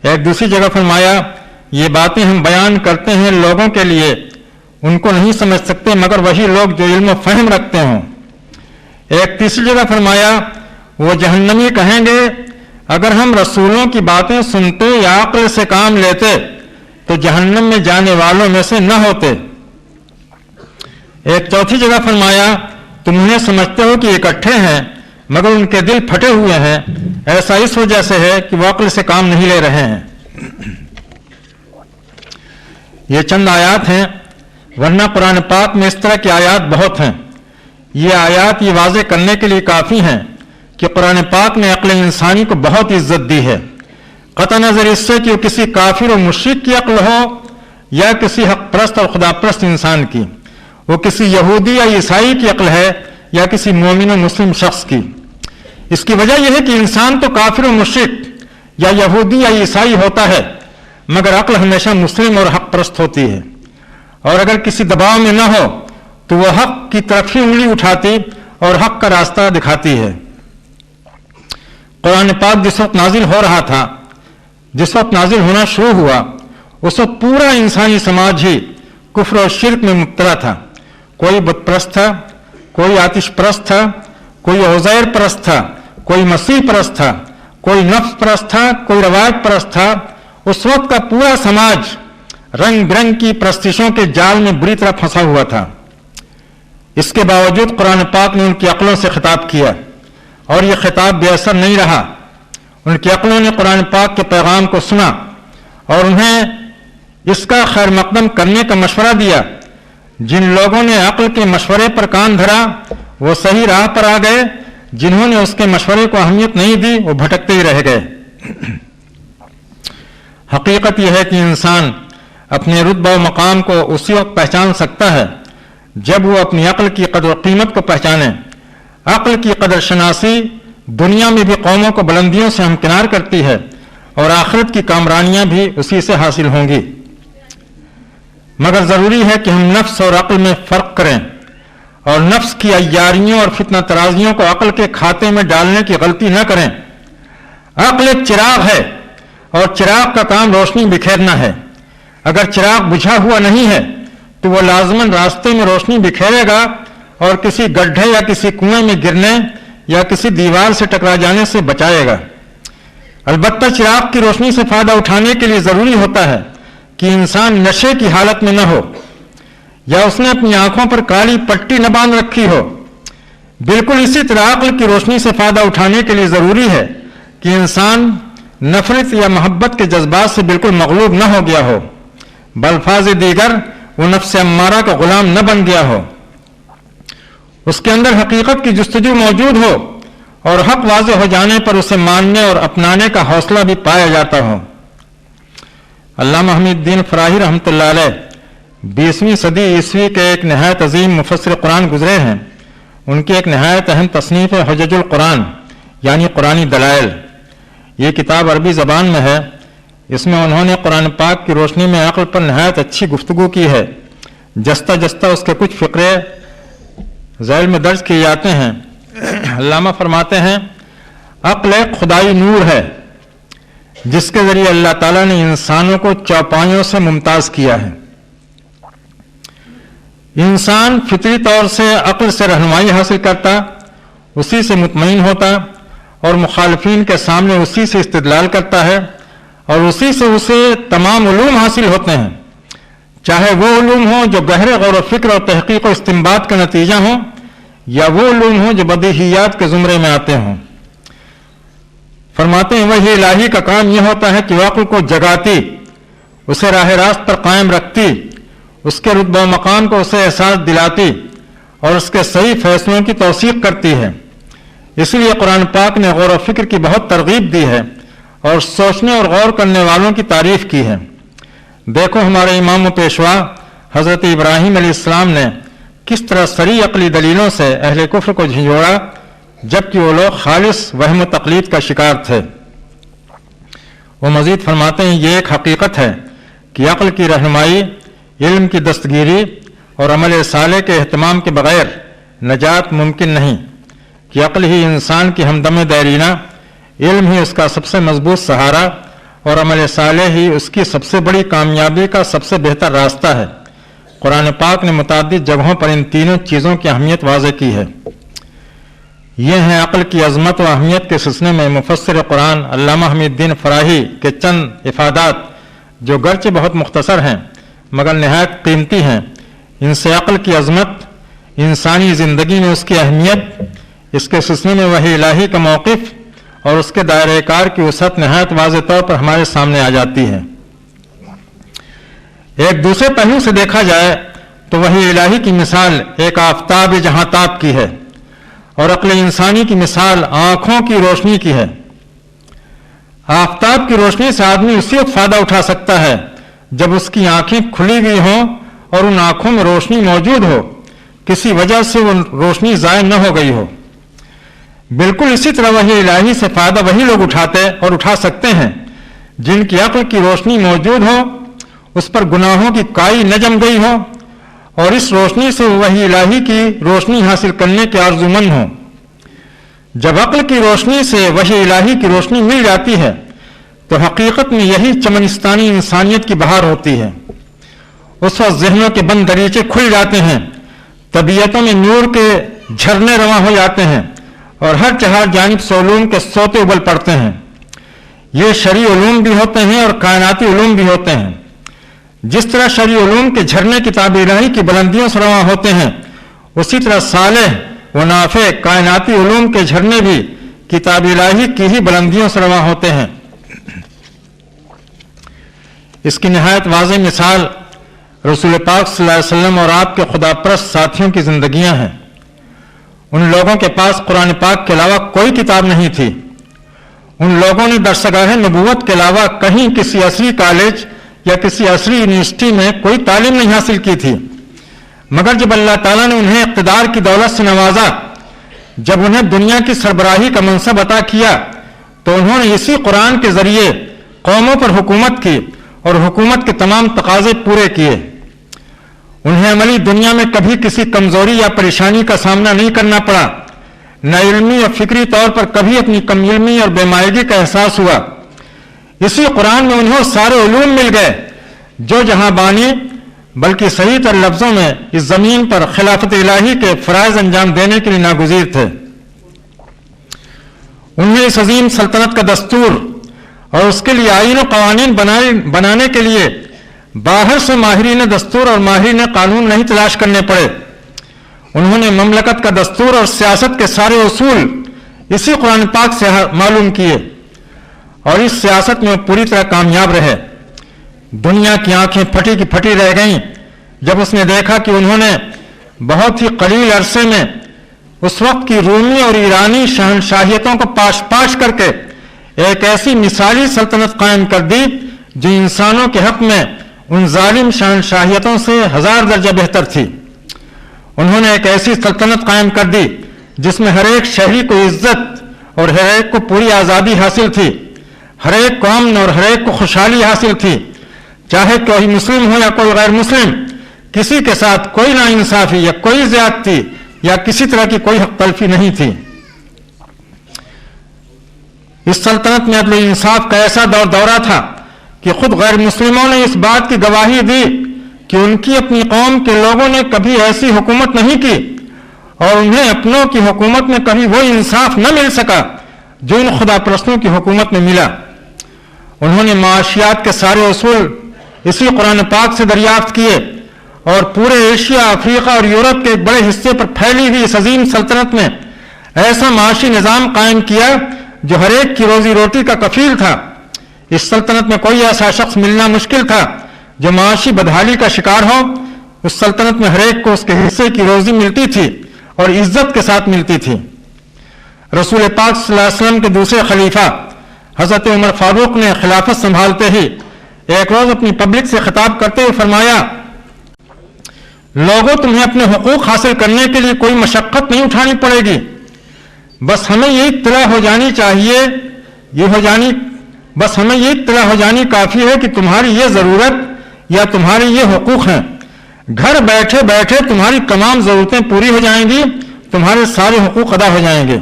ایک دوسری جگہ فرمایا یہ باتیں ہم بیان کرتے ہیں لوگوں کے لیے، ان کو نہیں سمجھ سکتے مگر وہی لوگ جو علم و فہم رکھتے ہوں۔ ایک تیسری جگہ فرمایا وہ جہنمی کہیں گے اگر ہم رسولوں کی باتیں سنتے یا عقل سے کام لیتے تو جہنم میں جانے والوں میں سے نہ ہوتے۔ ایک چوتھی جگہ فرمایا تم انہیں سمجھتے ہو کہ اکٹھے ہیں مگر ان کے دل پھٹے ہوئے ہیں، ایسا اس وجہ سے ہے کہ وہ عقل سے کام نہیں لے رہے ہیں۔ یہ چند آیات ہیں، ورنہ قرآن پاک میں اس طرح کی آیات بہت ہیں۔ یہ آیات یہ واضح کرنے کے لیے کافی ہیں کہ قرآن پاک نے عقل انسانی کو بہت عزت دی ہے، قطع نظر اس سے کہ وہ کسی کافر و مشرک کی عقل ہو یا کسی حق پرست اور خدا پرست انسان کی، وہ کسی یہودی یا عیسائی کی عقل ہے یا کسی مومن و مسلم شخص کی۔ اس کی وجہ یہ ہے کہ انسان تو کافر و مشرک یا یہودی یا عیسائی ہوتا ہے مگر عقل ہمیشہ مسلم اور حق پرست ہوتی ہے، اور اگر کسی دباؤ میں نہ ہو تو وہ حق کی طرف ہی انگلی اٹھاتی اور حق کا راستہ دکھاتی ہے۔ قرآن پاک جس وقت نازل ہو رہا تھا، جس وقت نازل ہونا شروع ہوا، اس وقت پورا انسانی سماج ہی کفر و شرک میں مبتلا تھا۔ کوئی بت پرست تھا، کوئی آتش پرست تھا، کوئی عزیر پرست تھا، کوئی مسیح پرست تھا، کوئی نفس پرست تھا، کوئی روایت پرست تھا۔ اس وقت کا پورا سماج رنگ برنگ کی پرستشوں کے جال میں بری طرح پھنسا ہوا تھا۔ اس کے باوجود قرآن پاک نے ان کی عقلوں سے خطاب کیا اور یہ خطاب بے اثر نہیں رہا۔ ان کی عقلوں نے قرآن پاک کے پیغام کو سنا اور انہیں اس کا خیر مقدم کرنے کا مشورہ دیا۔ جن لوگوں نے عقل کے مشورے پر کان دھرا وہ صحیح راہ پر آ گئے، جنہوں نے اس کے مشورے کو اہمیت نہیں دی وہ بھٹکتے ہی رہ گئے۔ حقیقت یہ ہے کہ انسان اپنے رتبہ و مقام کو اسی وقت پہچان سکتا ہے جب وہ اپنی عقل کی قدر و قیمت کو پہچانے۔ عقل کی قدر شناسی دنیا میں بھی قوموں کو بلندیوں سے ہمکنار کرتی ہے اور آخرت کی کامرانیاں بھی اسی سے حاصل ہوں گی۔ مگر ضروری ہے کہ ہم نفس اور عقل میں فرق کریں اور نفس کی عیاریوں اور فتنہ ترازیوں کو عقل کے کھاتے میں ڈالنے کی غلطی نہ کریں۔ عقل ایک چراغ ہے اور چراغ کا کام روشنی بکھیرنا ہے۔ اگر چراغ بجھا ہوا نہیں ہے تو وہ لازماً راستے میں روشنی بکھیرے گا اور کسی گڈھے یا کسی کنویں میں گرنے یا کسی دیوار سے ٹکرا جانے سے بچائے گا۔ البتہ چراغ کی روشنی سے فائدہ اٹھانے کے لیے ضروری ہوتا ہے کہ انسان نشے کی حالت میں نہ ہو یا اس نے اپنی آنکھوں پر کالی پٹی نہ باندھ رکھی ہو۔ بالکل اسی طرح عقل کی روشنی سے فائدہ اٹھانے کے لیے ضروری ہے کہ انسان نفرت یا محبت کے جذبات سے بالکل مغلوب نہ ہو گیا ہو، بالفاظ دیگر وہ نفس امارہ کا غلام نہ بن گیا ہو، اس کے اندر حقیقت کی جستجو موجود ہو اور حق واضح ہو جانے پر اسے ماننے اور اپنانے کا حوصلہ بھی پایا جاتا ہو۔ علامہ حمید الدین فراہی رحمۃ اللہ علیہ 20ویں صدی عیسوی کے ایک نہایت عظیم مفسر قرآن گزرے ہیں۔ ان کی ایک نہایت اہم تصنیف ہے حجج القرآن یعنی قرآنی دلائل۔ یہ کتاب عربی زبان میں ہے۔ اس میں انہوں نے قرآن پاک کی روشنی میں عقل پر نہایت اچھی گفتگو کی ہے۔ جستہ جستہ اس کے کچھ فقرے ذیل میں درج کیے جاتے ہیں۔ علامہ فرماتے ہیں عقل ایک خدائی نور ہے جس کے ذریعے اللہ تعالیٰ نے انسانوں کو چوپایوں سے ممتاز کیا ہے۔ انسان فطری طور سے عقل سے رہنمائی حاصل کرتا، اسی سے مطمئن ہوتا اور مخالفین کے سامنے اسی سے استدلال کرتا ہے اور اسی سے اسے تمام علوم حاصل ہوتے ہیں، چاہے وہ علوم ہوں جو گہرے غور و فکر اور تحقیق و استنباط کا نتیجہ ہوں یا وہ علوم ہوں جو بدیہیات کے زمرے میں آتے ہوں۔ فرماتے ہیں وحی الہی کا کام یہ ہوتا ہے کہ وہ عقل کو جگاتی، اسے راہ راست پر قائم رکھتی، اس کے رتبہ و مقام کو اسے احساس دلاتی اور اس کے صحیح فیصلوں کی توثیق کرتی ہے۔ اس لیے قرآن پاک نے غور و فکر کی بہت ترغیب دی ہے اور سوچنے اور غور کرنے والوں کی تعریف کی ہے۔ دیکھو ہمارے امام و پیشوا حضرت ابراہیم علیہ السلام نے کس طرح صریح عقلی دلیلوں سے اہل کفر کو جھنجھوڑا، جبکہ وہ لوگ خالص وہم و تقلید کا شکار تھے۔ وہ مزید فرماتے ہیں یہ ایک حقیقت ہے کہ عقل کی رہنمائی، علم کی دستگیری اور عمل صالح کے اہتمام کے بغیر نجات ممکن نہیں، کہ عقل ہی انسان کی ہمدم دیرینہ، علم ہی اس کا سب سے مضبوط سہارا اور عمل صالح ہی اس کی سب سے بڑی کامیابی کا سب سے بہتر راستہ ہے۔ قرآن پاک نے متعدد جگہوں پر ان تینوں چیزوں کی اہمیت واضح کی ہے۔ یہ ہیں عقل کی عظمت و اہمیت کے سلسلے میں مفسر قرآن علامہ حمید الدین فراہی کے چند افادات، جو گرچہ بہت مختصر ہیں مگر نہایت قیمتی ہیں۔ ان سے عقل کی عظمت، انسانی زندگی میں اس کی اہمیت، اس کے سلسلے میں وحی الہی کا موقف اور اس کے دائرہ کار کی وسعت نہایت واضح طور پر ہمارے سامنے آ جاتی ہے۔ ایک دوسرے پہلو سے دیکھا جائے تو وحی الہی کی مثال ایک آفتاب جہاں تاب کی ہے اور عقل انسانی کی مثال آنکھوں کی روشنی کی ہے۔ آفتاب کی روشنی سے آدمی اسی وقت فائدہ اٹھا سکتا ہے جب اس کی آنکھیں کھلی ہوئی ہوں اور ان آنکھوں میں روشنی موجود ہو، کسی وجہ سے وہ روشنی ضائع نہ ہو گئی ہو۔ بالکل اسی طرح وحی الہی سے فائدہ وہی لوگ اٹھاتے اور اٹھا سکتے ہیں جن کی عقل کی روشنی موجود ہو، اس پر گناہوں کی کائی نہ جم گئی ہو اور اس روشنی سے وحی الہی کی روشنی حاصل کرنے کے آرزومند ہوں۔ جب عقل کی روشنی سے وحی الہی کی روشنی مل جاتی ہے تو حقیقت میں یہی چمنستانی انسانیت کی بہار ہوتی ہے۔ اس وقت ذہنوں کے بند دریچے کھل جاتے ہیں، طبیعتوں میں نور کے جھرنے رواں ہو جاتے ہیں اور ہر چہار جانب سے علوم کے سوتے ابل پڑتے ہیں۔ یہ شرعی علوم بھی ہوتے ہیں اور کائناتی علوم بھی ہوتے ہیں۔ جس طرح شرعی علوم کے جھرنے کتاب الہی کی بلندیوں سے رواں ہوتے ہیں، اسی طرح صالح و نافع کائناتی علوم کے جھرنے بھی کتاب الہی کی ہی بلندیوں سے رواں ہوتے ہیں۔ اس کی نہایت واضح مثال رسول پاک صلی اللہ علیہ وسلم اور آپ کے خدا پرست ساتھیوں کی زندگیاں ہیں۔ ان لوگوں کے پاس قرآن پاک کے علاوہ کوئی کتاب نہیں تھی۔ ان لوگوں نے درسگاہ نبوت کے علاوہ کہیں کسی عصری کالج یا کسی عصری یونیورسٹی میں کوئی تعلیم نہیں حاصل کی تھی، مگر جب اللہ تعالیٰ نے انہیں اقتدار کی دولت سے نوازا، جب انہیں دنیا کی سربراہی کا منصب عطا کیا، تو انہوں نے اسی قرآن کے ذریعے قوموں پر حکومت کی اور حکومت کے تمام تقاضے پورے کیے۔ انہیں عملی دنیا میں کبھی کسی کمزوری یا پریشانی کا سامنا نہیں کرنا پڑا، نہ علمی اور فکری طور پر کبھی اپنی کم علمی اور بے مائگی کا احساس ہوا۔ اسی قرآن میں انہیں سارے علوم مل گئے جو جہاں بانی بلکہ صحیح تر لفظوں میں اس زمین پر خلافت الہی کے فرائض انجام دینے کے لیے ناگزیر تھے۔ انہیں اس عظیم سلطنت کا دستور اور اس کے لیے آئین و قوانین بنانے کے لیے باہر سے ماہرین دستور اور ماہرین قانون نہیں تلاش کرنے پڑے۔ انہوں نے مملکت کا دستور اور سیاست کے سارے اصول اسی قرآن پاک سے معلوم کیے اور اس سیاست میں پوری طرح کامیاب رہے۔ دنیا کی آنکھیں پھٹی کی پھٹی رہ گئیں جب اس نے دیکھا کہ انہوں نے بہت ہی قلیل عرصے میں اس وقت کی رومی اور ایرانی شہنشاہیتوں کو پاش کر کے ایک ایسی مثالی سلطنت قائم کر دی جو انسانوں کے حق میں ان ظالم شہنشاہیتوں سے 1000 درجہ بہتر تھی۔ انہوں نے ایک ایسی سلطنت قائم کر دی جس میں ہر ایک شہری کو عزت اور ہر ایک کو پوری آزادی حاصل تھی، ہر ایک کو امن اور ہر ایک کو خوشحالی حاصل تھی، چاہے کوئی مسلم ہو یا کوئی غیر مسلم، کسی کے ساتھ کوئی ناانصافی یا کوئی زیادتی یا کسی طرح کی کوئی حق تلفی نہیں تھی۔ اس سلطنت میں عدل و انصاف کا ایسا دورہ تھا کہ خود غیر مسلموں نے اس بات کی گواہی دی کہ ان کی اپنی قوم کے لوگوں نے کبھی ایسی حکومت نہیں کی اور انہیں اپنوں کی حکومت میں کبھی وہ انصاف نہ مل سکا جو ان خدا پرستوں کی حکومت میں ملا۔ انہوں نے معاشیات کے سارے اصول اسی قرآن پاک سے دریافت کیے اور پورے ایشیا، افریقہ اور یورپ کے ایک بڑے حصے پر پھیلی ہوئی اس عظیم سلطنت میں ایسا معاشی نظام قائم کیا جو ہر ایک کی روزی روٹی کا کفیل تھا. اس سلطنت میں کوئی ایسا شخص ملنا مشکل تھا جو معاشی بدحالی کا شکار ہو. اس سلطنت میں ہر ایک کو اس کے حصے کی روزی ملتی تھی اور عزت کے ساتھ ملتی تھی. رسول پاک صلی اللہ علیہ وسلم کے دوسرے خلیفہ حضرت عمر فاروق نے خلافت سنبھالتے ہی ایک روز اپنی پبلک سے خطاب کرتے ہوئے فرمایا، لوگوں تمہیں اپنے حقوق حاصل کرنے کے لیے کوئی مشقت نہیں اٹھانی پڑے گی، بس ہمیں یہ اطلاع ہو جانی چاہیے، بس ہمیں یہ اطلاع ہو جانی کافی ہے کہ تمہاری یہ ضرورت یا تمہاری یہ حقوق ہیں. گھر بیٹھے بیٹھے تمہاری تمام ضرورتیں پوری ہو جائیں گی، تمہارے سارے حقوق ادا ہو جائیں گے.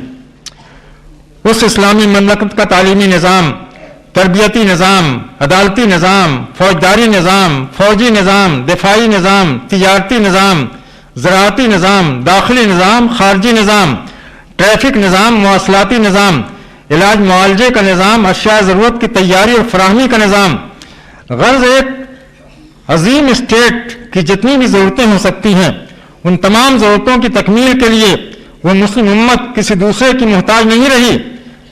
اس اسلامی مملکت کا تعلیمی نظام، تربیتی نظام، عدالتی نظام، فوجداری نظام، فوجی نظام، دفاعی نظام، تجارتی نظام، زراعتی نظام، داخلی نظام، خارجی نظام، ٹریفک نظام، مواصلاتی نظام، علاج معالجے کا نظام، اشیاء ضرورت کی تیاری اور فراہمی کا نظام، غرض ایک عظیم اسٹیٹ کی جتنی بھی ضرورتیں ہو سکتی ہیں، ان تمام ضرورتوں کی تکمیل کے لیے وہ مسلم امت کسی دوسرے کی محتاج نہیں رہی.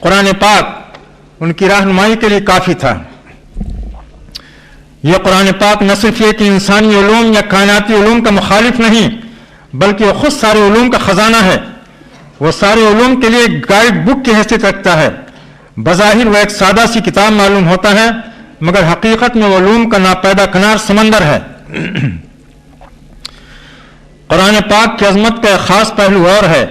قرآن پاک ان کی رہنمائی کے لیے کافی تھا. یہ قرآن پاک نہ صرف یہ کہ انسانی علوم یا کائناتی علوم کا مخالف نہیں، بلکہ وہ خود سارے علوم کا خزانہ ہے. وہ سارے علوم کے لیے گائیڈ بک کی حیثیت رکھتا ہے. بظاہر وہ ایک سادہ سی کتاب معلوم ہوتا ہے، مگر حقیقت میں وہ علوم کا ناپیدا کنار سمندر ہے. قرآن پاک کی عظمت کا ایک خاص پہلو اور ہے،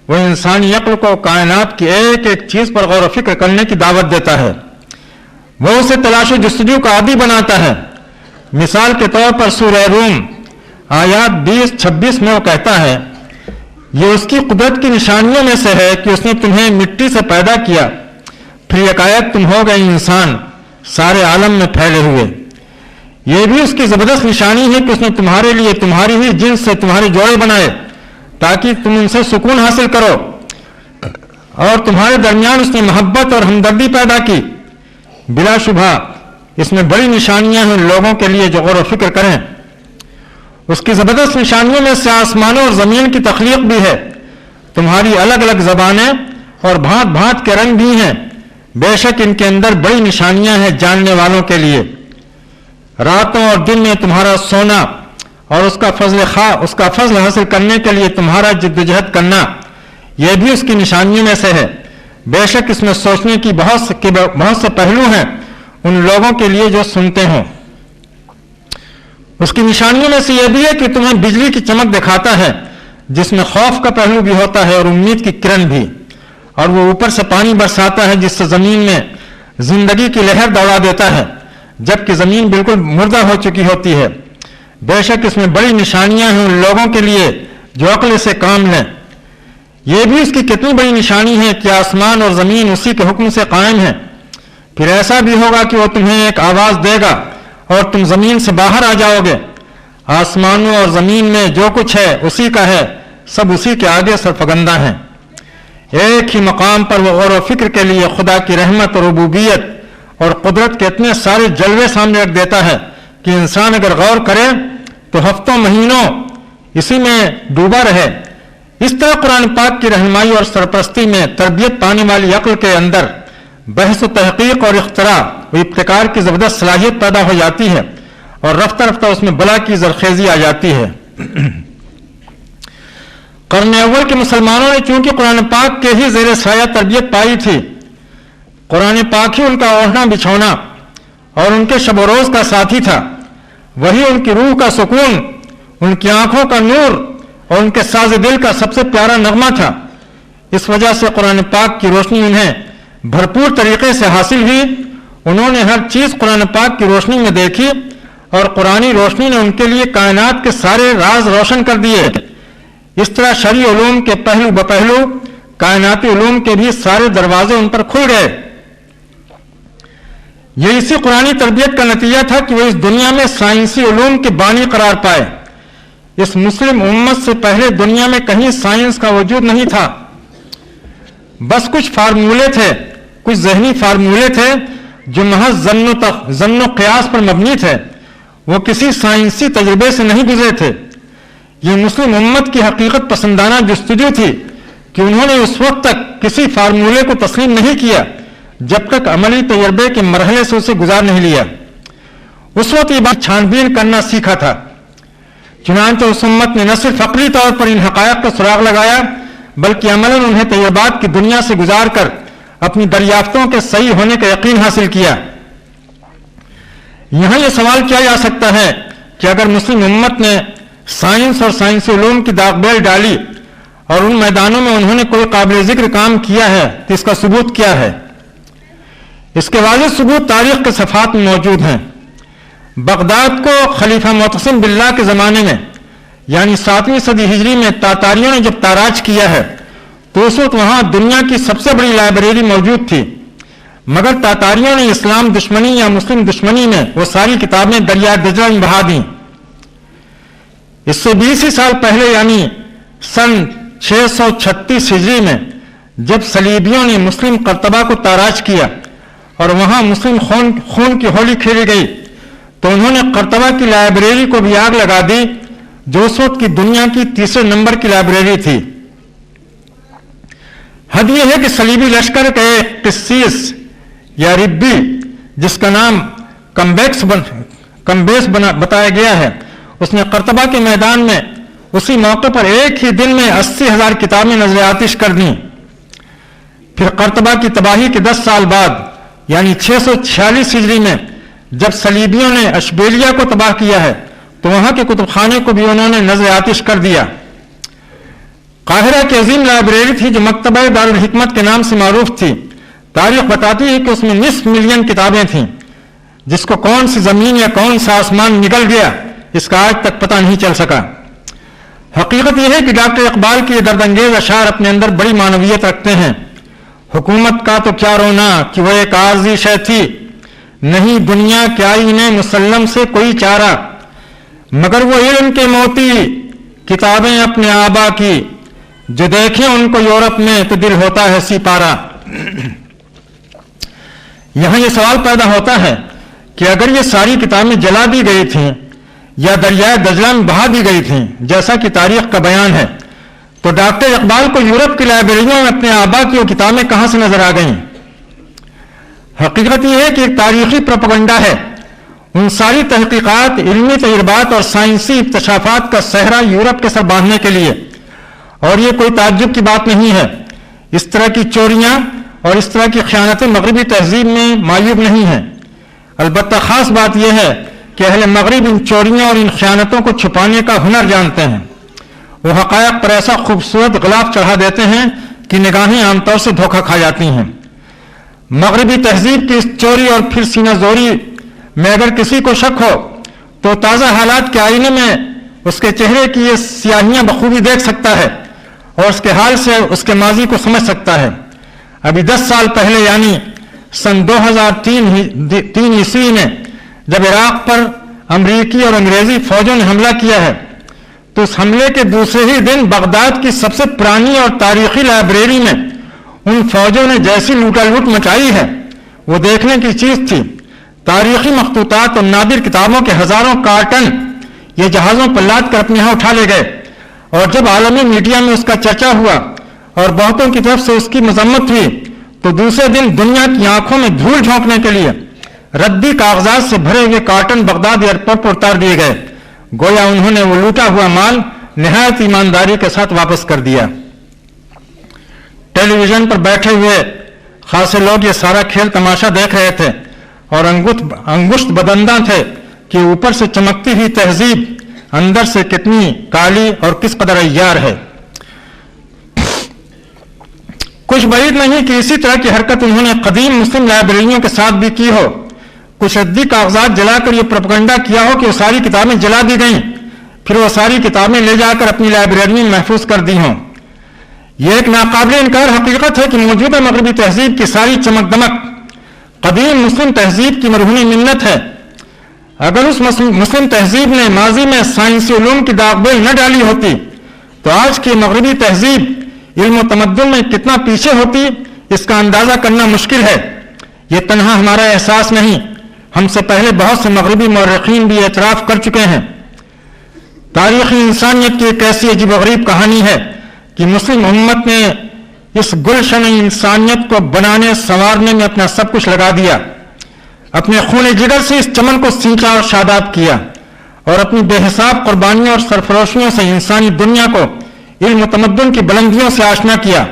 وہ انسانی عقل کو کائنات کی ایک ایک چیز پر غور و فکر کرنے کی دعوت دیتا ہے. وہ اسے تلاش و جستجو کا عادی بناتا ہے. مثال کے طور پر سورہ روم آیات 20-26 میں وہ کہتا ہے، یہ اس کی قدرت کی نشانیوں میں سے ہے کہ اس نے تمہیں مٹی سے پیدا کیا، پھر یکایک تم ہو گئے انسان سارے عالم میں پھیلے ہوئے. یہ بھی اس کی زبردست نشانی ہے کہ اس نے تمہارے لیے تمہاری ہی جنس سے تمہارے جوڑے بنائے تاکہ تم ان سے سکون حاصل کرو، اور تمہارے درمیان اس نے محبت اور ہمدردی پیدا کی. بلا شبہ اس میں بڑی نشانیاں ہیں لوگوں کے لیے جو غور و فکر کریں. اس کی زبردست نشانیوں میں سے آسمانوں اور زمین کی تخلیق بھی ہے. تمہاری الگ الگ زبانیں اور بھانت بھانت کے رنگ بھی ہیں. بے شک ان کے اندر بڑی نشانیاں ہیں جاننے والوں کے لیے. راتوں اور دن میں تمہارا سونا اور اس کا فضل حاصل کرنے کے لیے تمہارا جدوجہد کرنا، یہ بھی اس کی نشانیوں میں سے ہے. بے شک اس میں سوچنے کی بہت سے پہلو ہیں ان لوگوں کے لیے جو سنتے ہوں. اس کی نشانیوں میں سے یہ بھی ہے کہ تمہیں بجلی کی چمک دکھاتا ہے جس میں خوف کا پہلو بھی ہوتا ہے اور امید کی کرن بھی، اور وہ اوپر سے پانی برساتا ہے جس سے زمین میں زندگی کی لہر دوڑا دیتا ہے جبکہ زمین بالکل مردہ ہو چکی ہوتی ہے. بے شک اس میں بڑی نشانیاں ہیں ان لوگوں کے لیے جو عقل سے کام لیں. یہ بھی اس کی کتنی بڑی نشانی ہے کہ آسمان اور زمین اسی کے حکم سے قائم ہیں. پھر ایسا بھی ہوگا کہ وہ تمہیں ایک آواز دے گا اور تم زمین سے باہر آ جاؤ گے. آسمانوں اور زمین میں جو کچھ ہے اسی کا ہے، سب اسی کے آگے سرفگندہ ہیں. ایک ہی مقام پر وہ غور و فکر کے لیے خدا کی رحمت اور ربوبیت اور قدرت کے اتنے سارے جلوے سامنے رکھ دیتا ہے کہ انسان اگر غور کرے تو ہفتوں مہینوں اسی میں ڈوبا رہے. اس طرح قرآن پاک کی رہنمائی اور سرپرستی میں تربیت پانے والی عقل کے اندر بحث و تحقیق اور اختراع و ابتکار کی زبردست صلاحیت پیدا ہو جاتی ہے اور رفتہ رفتہ اس میں بلا کی زرخیزی آ جاتی ہے. قرن اول کے مسلمانوں نے چونکہ قرآن پاک کے ہی زیر سایہ تربیت پائی تھی، قرآن پاک ہی ان کا اوڑھنا بچھونا اور ان کے شب و روز کا ساتھی تھا، وہی ان کی روح کا سکون، ان کی آنکھوں کا نور اور ان کے ساز دل کا سب سے پیارا نغمہ تھا. اس وجہ سے قرآن پاک کی روشنی انہیں بھرپور طریقے سے حاصل ہوئی. انہوں نے ہر چیز قرآن پاک کی روشنی میں دیکھی اور قرآنی روشنی نے ان کے لیے کائنات کے سارے راز روشن کر دیے. اس طرح شرعی علوم کے پہلو بپہلو کائناتی علوم کے بھی سارے دروازے ان پر کھل گئے. یہ اسی قرآنی تربیت کا نتیجہ تھا کہ وہ اس دنیا میں سائنسی علوم کے بانی قرار پائے. اس مسلم امت سے پہلے دنیا میں کہیں سائنس کا وجود نہیں تھا. بس کچھ فارمولے تھے، کچھ ذہنی فارمولے تھے جو محض ظن و قیاس پر مبنی تھے. وہ کسی سائنسی تجربے سے نہیں گزرے تھے. یہ مسلم امت کی حقیقت پسندانہ جستجو تھی کہ انہوں نے اس وقت تک کسی فارمولے کو تسلیم نہیں کیا جب تک عملی تجربے کے مرحلے سے اسے گزار نہیں لیا۔ اس وقت یہ بات چھان بین کرنا سیکھا تھا۔ چنانچہ اس امت نے نہ صرف عقلی طور پر ان حقائق کا سراغ لگایا بلکہ عملاً انہیں تجربات کی دنیا سے گزار کر اپنی دریافتوں کے صحیح ہونے کا یقین حاصل کیا۔ یہاں یہ سوال کیا جا سکتا ہے کہ اگر مسلم امت نے سائنس اور سائنسی علوم کی داغ بیل ڈالی اور ان میدانوں میں انہوں نے کوئی قابل ذکر کام کیا ہے تو اس کا ثبوت کیا ہے؟ اس کے واضح ثبوت تاریخ کے صفحات میں موجود ہیں۔ بغداد کو خلیفہ معتصم باللہ کے زمانے میں یعنی 7ویں صدی ہجری میں تاتاریوں نے جب تاراج کیا ہے تو اس وقت وہاں دنیا کی سب سے بڑی لائبریری موجود تھی، مگر تاتاریوں نے اسلام دشمنی یا مسلم دشمنی میں وہ ساری کتابیں دریائے دجلہ میں بہا دیں۔ اس سے 20 سال پہلے یعنی سن 636 ہجری میں جب صلیبیوں نے مسلم قرطبہ کو تاراج کیا اور وہاں مسلم خون کی ہولی کھیلی گئی تو انہوں نے قرطبہ کی لائبریری کو بھی آگ لگا دی جو اس وقت کی دنیا کی 3 نمبر کی لائبریری تھی۔ حد یہ ہے کہ صلیبی لشکر کے ایک قسیس یا ربی جس کا نام کمبیس بتایا گیا ہے، اس نے قرطبہ کے میدان میں اسی موقع پر ایک ہی دن میں 80,000 کتابیں نظر آتش کر دیں۔ پھر قرطبہ کی تباہی کے 10 سال بعد یعنی 646 ہجری میں جب صلیبیوں نے اشبیلیہ کو تباہ کیا ہے تو وہاں کے کتب خانے کو بھی انہوں نے نظر آتش کر دیا۔ قاہرہ کی عظیم لائبریری تھی جو مکتبہ دارالحکمت کے نام سے معروف تھی۔ تاریخ بتاتی ہے کہ اس میں 1/2 ملین کتابیں تھیں، جس کو کون سی زمین یا کون سا آسمان نگل گیا اس کا آج تک پتہ نہیں چل سکا۔ حقیقت یہ ہے کہ ڈاکٹر اقبال کی یہ دردانگیز اشعار اپنے اندر بڑی معنویت رکھتے ہیں۔ حکومت کا تو کیا رونا کہ وہ ایک عارضی شے تھی، نہیں دنیا کے آئینے مسلم سے کوئی چارہ، مگر وہ علم کے موتی کتابیں اپنے آبا کی، جو دیکھیں ان کو یورپ میں تو دل ہوتا ہے سپارہ۔ یہاں یہ سوال پیدا ہوتا ہے کہ اگر یہ ساری کتابیں جلا دی گئی تھیں یا دریائے دجلہ میں بہا دی گئی تھیں جیسا کہ تاریخ کا بیان ہے تو ڈاکٹر اقبال کو یورپ کی لائبریریوں میں اپنے آبا کی وہ کتابیں کہاں سے نظر آ گئیں؟ حقیقت یہ ہے کہ ایک تاریخی پروپیگنڈا ہے۔ ان ساری تحقیقات، علمی تجربات اور سائنسی اکتشافات کا صحرا یورپ کے سر باندھنے کے لیے، اور یہ کوئی تعجب کی بات نہیں ہے۔ اس طرح کی چوریاں اور اس طرح کی خیانتیں مغربی تہذیب میں معیوب نہیں ہیں۔ البتہ خاص بات یہ ہے کہ اہل مغرب ان چوریوں اور ان خیانتوں کو چھپانے کا ہنر جانتے ہیں۔ وہ حقائق پر ایسا خوبصورت غلاف چڑھا دیتے ہیں کہ نگاہیں عام طور سے دھوکہ کھا جاتی ہیں۔ مغربی تہذیب کی اس چوری اور پھر سینہ زوری میں اگر کسی کو شک ہو تو تازہ حالات کے آئینے میں اس کے چہرے کی یہ سیاہیاں بخوبی دیکھ سکتا ہے اور اس کے حال سے اس کے ماضی کو سمجھ سکتا ہے۔ ابھی 10 سال پہلے یعنی سن 2003 عیسوی میں جب عراق پر امریکی اور انگریزی فوجوں نے حملہ کیا ہے تو اس حملے کے دوسرے ہی دن بغداد کی سب سے پرانی اور تاریخی لائبریری میں ان فوجوں نے جیسی لوٹا لوٹ مچائی ہے وہ دیکھنے کی چیز تھی۔ تاریخی مخطوطات اور نادر کتابوں کے ہزاروں کارٹن یہ جہازوں پر لاد کر اپنے یہاں اٹھا لے گئے، اور جب عالمی میڈیا میں اس کا چرچا ہوا اور بہتوں کی طرف سے اس کی مذمت ہوئی تو دوسرے دن دنیا کی آنکھوں میں دھول جھونکنے کے لیے ردی کاغذات سے بھرے ہوئے کارٹن بغداد ایئرپورٹ پر اتار دیے گئے، گویا انہوں نے وہ لوٹا ہوا مال نہایت ایمانداری کے ساتھ واپس کر دیا۔ ٹیلی ویژن پر بیٹھے ہوئے خاصے لوگ یہ سارا کھیل تماشا دیکھ رہے تھے اور انگشت بدنداں تھے کہ اوپر سے چمکتی ہوئی تہذیب اندر سے کتنی کالی اور کس قدر عیار ہے۔ کچھ بعید نہیں کہ اسی طرح کی حرکت انہوں نے قدیم مسلم لائبریریوں کے ساتھ بھی کی ہو، کچھ ردی کاغذات جلا کر یہ پروپیگنڈا کیا ہو کہ وہ ساری کتابیں جلا دی گئیں، پھر وہ ساری کتابیں لے جا کر اپنی لائبریری میں محفوظ کر دی ہوں۔ یہ ایک ناقابل انکار حقیقت ہے کہ موجودہ مغربی تہذیب کی ساری چمک دمک قدیم مسلم تہذیب کی مرہونی منت ہے۔ اگر اس مسلم تہذیب نے ماضی میں سائنسی علوم کی داغ بیل نہ ڈالی ہوتی تو آج کی مغربی تہذیب علم و تمدن میں کتنا پیچھے ہوتی اس کا اندازہ کرنا مشکل ہے۔ یہ تنہا ہمارا احساس نہیں، ہم سے پہلے بہت سے مغربی مورخین بھی اعتراف کر چکے ہیں۔ تاریخی انسانیت کی ایک ایسی عجیب و غریب کہانی ہے کہ مسلم امت نے اس گلشن انسانیت کو بنانے سنوارنے میں اپنا سب کچھ لگا دیا، اپنے خون جگر سے اس چمن کو سینچا اور شاداب کیا، اور اپنی بے حساب قربانیوں اور سرفروشیوں سے انسانی دنیا کو علم و تمدن کی بلندیوں سے آشنا کیا۔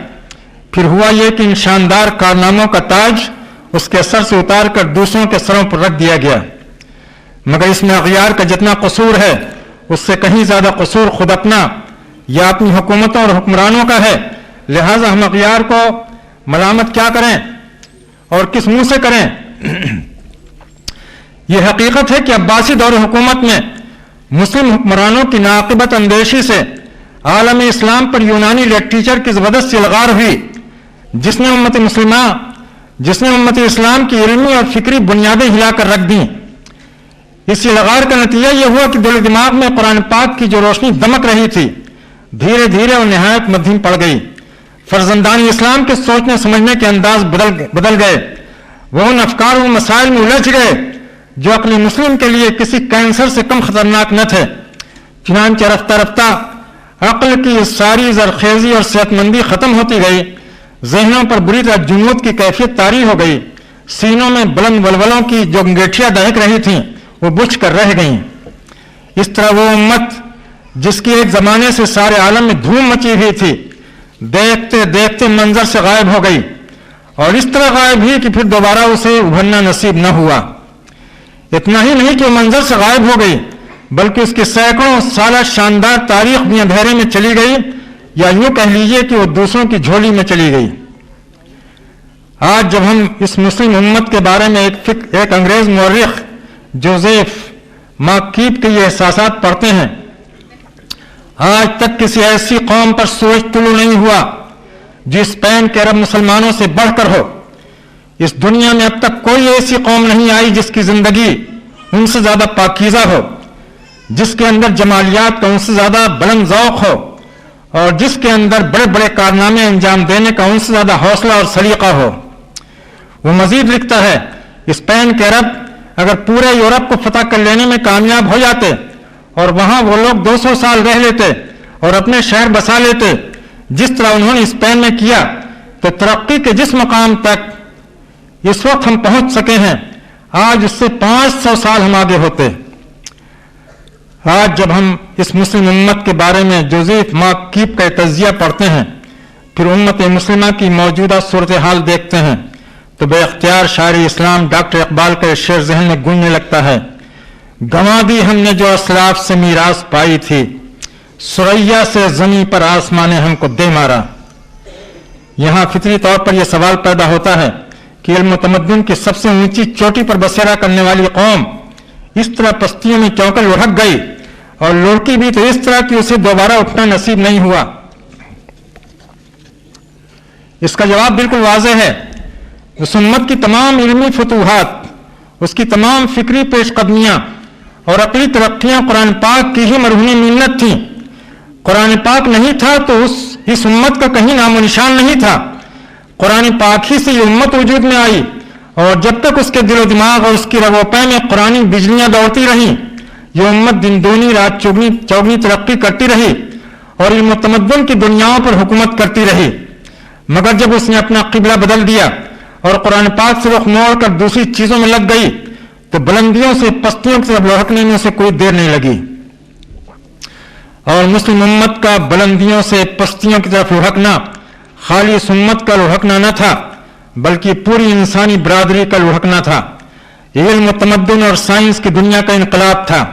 پھر ہوا یہ کہ ان شاندار کارناموں کا تاج اس کے سر سے اتار کر دوسروں کے سروں پر رکھ دیا گیا، مگر اس میں اغیار کا جتنا قصور ہے اس سے کہیں زیادہ قصور خود اپنا یا اپنی حکومتوں اور حکمرانوں کا ہے۔ لہذا ہم اغیار کو ملامت کیا کریں اور کس منہ سے کریں؟ یہ حقیقت ہے کہ عباسی دور حکومت میں مسلم حکمرانوں کی ناقبت اندیشی سے عالم اسلام پر یونانی لٹریچر کی زبردست الغار ہوئی، جس نے امت اسلام کی علمی اور فکری بنیادیں ہلا کر رکھ دیں۔ اس الغار کا نتیجہ یہ ہوا کہ دل و دماغ میں قرآن پاک کی جو روشنی دمک رہی تھی دھیرے دھیرے اور نہایت مدھم پڑ گئی۔ فرزندان اسلام کے سوچنے سمجھنے کے انداز بدل گئے، وہ ان افکار و مسائل میں الجھ گئے جو عقل مسلم کے لیے کسی کینسر سے کم خطرناک نہ تھے۔ چنانچہ رفتہ رفتہ عقل کی ساری زرخیزی اور صحت مندی ختم ہوتی گئی، ذہنوں پر بری طرح جمود کی کیفیت طاری ہو گئی، سینوں میں بلند ولولوں کی جو انگیٹھیاں دہک رہی تھیں وہ بجھ کر رہ گئیں۔ اس طرح وہ امت جس کی ایک زمانے سے سارے عالم میں دھوم مچی ہوئی تھی دیکھتے دیکھتے منظر سے غائب ہو گئی، اور اس طرح غائب ہوئی کہ پھر دوبارہ اسے ابھرنا نصیب نہ ہوا۔ اتنا ہی نہیں کہ وہ منظر سے غائب ہو گئی بلکہ اس کی سینکڑوں سالہ شاندار تاریخ بھی اندھیرے میں چلی گئی، یا یوں کہہ لیجئے کہ وہ دوسروں کی جھولی میں چلی گئی۔ آج جب ہم اس مسلم امت کے بارے میں ایک انگریز مورخ جوزیف ماکیب کے یہ احساسات پڑھتے ہیں، آج تک کسی ایسی قوم پر سورج طلوع نہیں ہوا جو اسپین کے عرب مسلمانوں سے بڑھ کر ہو۔ اس دنیا میں اب تک کوئی ایسی قوم نہیں آئی جس کی زندگی ان سے زیادہ پاکیزہ ہو، جس کے اندر جمالیات کا ان سے زیادہ بلند ذوق ہو، اور جس کے اندر بڑے بڑے کارنامے انجام دینے کا ان سے زیادہ حوصلہ اور سلیقہ ہو۔ وہ مزید لکھتا ہے، اسپین کے عرب اگر پورے یورپ کو فتح کر لینے میں کامیاب ہو جاتے اور وہاں وہ لوگ 200 سال رہ لیتے اور اپنے شہر بسا لیتے جس طرح انہوں نے اسپین میں کیا، تو ترقی کے جس مقام تک اس وقت ہم پہنچ سکے ہیں آج اس سے 500 سال ہم آگے ہوتے۔ آج جب ہم اس مسلم امت کے بارے میں جوزیف ماکیب کا تجزیہ پڑھتے ہیں، پھر امت مسلمہ کی موجودہ صورتحال دیکھتے ہیں، تو بے اختیار شاعر اسلام ڈاکٹر اقبال کا شعر ذہن میں گونجنے لگتا ہے، گنوا دی ہم نے جو اسلاف سے میراث پائی تھی، ثریا سے زمیں پر آسمان نے ہم کو دے مارا۔ یہاں فطری طور پر یہ سوال پیدا ہوتا ہے کہ علم و تمدن کی سب سے اونچی چوٹی پر بسیرا کرنے والی قوم اس طرح پستیوں میں کیوں کر لڑک گئی، اور لڑکی بھی تو اس طرح کہ اسے دوبارہ اٹھنا نصیب نہیں ہوا؟ اس کا جواب بالکل واضح ہے۔ اس امت کی تمام علمی فتوحات، اس کی تمام فکری پیش قدمیاں اور عقلی ترقیاں قرآن پاک کی ہی مرہون منت تھیں۔ قرآن پاک نہیں تھا تو اس امت کا کہیں نام و نشان نہیں تھا۔ قرآن پاک ہی سے یہ امت وجود میں آئی، اور جب تک اس کے دل و دماغ اور اس کی رگ و پے میں قرآنی بجلیاں دوڑتی رہیں، یہ امت دن دونی رات چوگنی ترقی کرتی رہی اور علم و تمدن کی دنیاؤں پر حکومت کرتی رہی۔ مگر جب اس نے اپنا قبلہ بدل دیا اور قرآن پاک سے رخ موڑ کر دوسری چیزوں میں لگ گئی، تو بلندیوں سے پستیوں کی طرف لڑکنے میں اسے کوئی دیر نہیں لگی۔ اور مسلم امت کا بلندیوں سے پستیوں کی طرف لڑکنا خالی اس امت کا لڑکنا نہ تھا بلکہ پوری انسانی برادری کا لڑکنا تھا۔ یہ علم و تمدن اور سائنس کی دنیا کا انقلاب تھا۔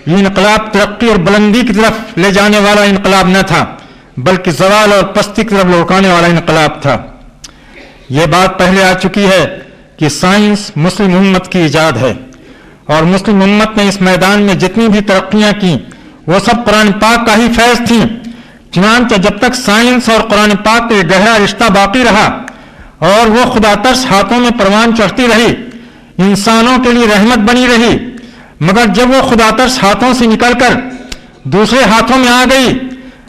یہ انقلاب ترقی اور بلندی کی طرف لے جانے والا انقلاب نہ تھا بلکہ زوال اور پستی کی طرف لوٹانے والا انقلاب تھا۔ یہ بات پہلے آ چکی ہے کہ سائنس مسلم امت کی ایجاد ہے، اور مسلم امت نے اس میدان میں جتنی بھی ترقیاں کی وہ سب قرآن پاک کا ہی فیض تھیں۔ چنانچہ جب تک سائنس اور قرآن پاک کا گہرا رشتہ باقی رہا اور وہ خدا ترس ہاتھوں میں پروان چڑھتی رہی، انسانوں کے لیے رحمت بنی رہی، مگر جب وہ خدا ترس ہاتھوں سے نکل کر دوسرے ہاتھوں میں آ گئی،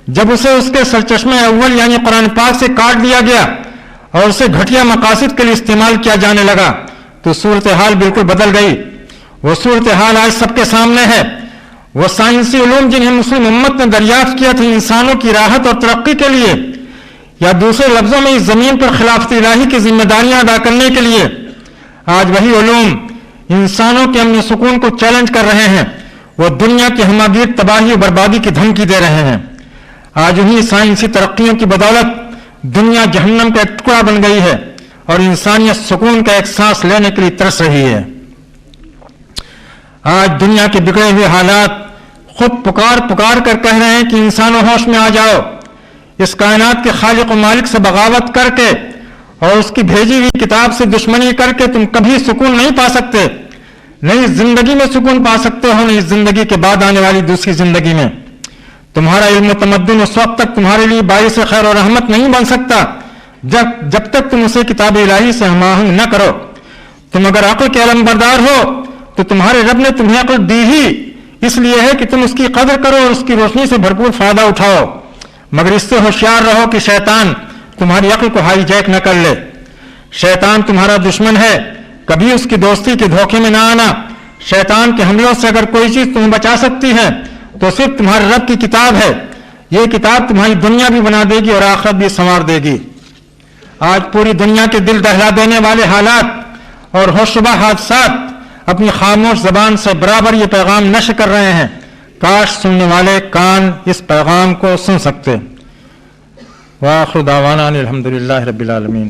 جب اسے اس کے سرچشمے اول یعنی قرآن پاک سے کاٹ دیا گیا اور اسے گھٹیا مقاصد کے لیے استعمال کیا جانے لگا، تو صورتحال بالکل بدل گئی۔ وہ صورتحال آج سب کے سامنے ہے، وہ سائنسی علوم جنہیں مسلم امت نے دریافت کیا تھا انسانوں کی راحت اور ترقی کے لیے، یا دوسرے لفظوں میں اس زمین پر خلافت الہی کی ذمہ داریاں ادا کرنے کے لیے، آج وہی علوم انسانوں کے امن و سکون کو چیلنج کر رہے ہیں۔ وہ دنیا کی ہماگیر تباہی و بربادی کی دھمکی دے رہے ہیں۔ آج انہی سائنسی ترقیوں کی بدولت دنیا جہنم کا ایک ٹکڑا بن گئی ہے اور انسانیت سکون کا ایک سانس لینے کے لیے ترس رہی ہے۔ آج دنیا کے بگڑے ہوئے حالات خود پکار کر کہہ رہے ہیں کہ انسانوں ہوش میں آ جاؤ، اس کائنات کے خالق و مالک سے بغاوت کر کے اور اس کی بھیجی ہوئی کتاب سے دشمنی کر کے تم کبھی سکون نہیں پا سکتے، نہیں زندگی میں سکون پا سکتے ہو، نہیں زندگی کے بعد آنے والی دوسری زندگی میں۔ تمہارا علم و تمدن اس وقت تک تمہارے لیے باعث خیر و رحمت نہیں بن سکتا جب تک تم اسے کتاب الہی سے ہم آہنگ نہ کرو۔ تم اگر عقل کے علم بردار ہو تو تمہارے رب نے تمہیں عقل دی ہی اس لیے ہے کہ تم اس کی قدر کرو اور اس کی روشنی سے بھرپور فائدہ اٹھاؤ، مگر اس سے ہوشیار رہو کہ شیطان تمہاری عقل کو ہائی جیک نہ کر لے۔ شیطان تمہارا دشمن ہے، کبھی اس کی دوستی کے دھوکے میں نہ آنا۔ شیطان کے حملوں سے اگر کوئی چیز تمہیں بچا سکتی ہے تو صرف تمہارے رب کی کتاب ہے۔ یہ کتاب تمہاری دنیا بھی بنا دے گی اور آخرت بھی سنوار دے گی۔ آج پوری دنیا کے دل دہلا دینے والے حالات اور ہوشربا حادثات اپنی خاموش زبان سے برابر یہ پیغام نشر کر رہے ہیں، کاش سننے والے کان اس پیغام کو سن سکتے۔ وآخر دعوانا الحمدللہ رب العالمین۔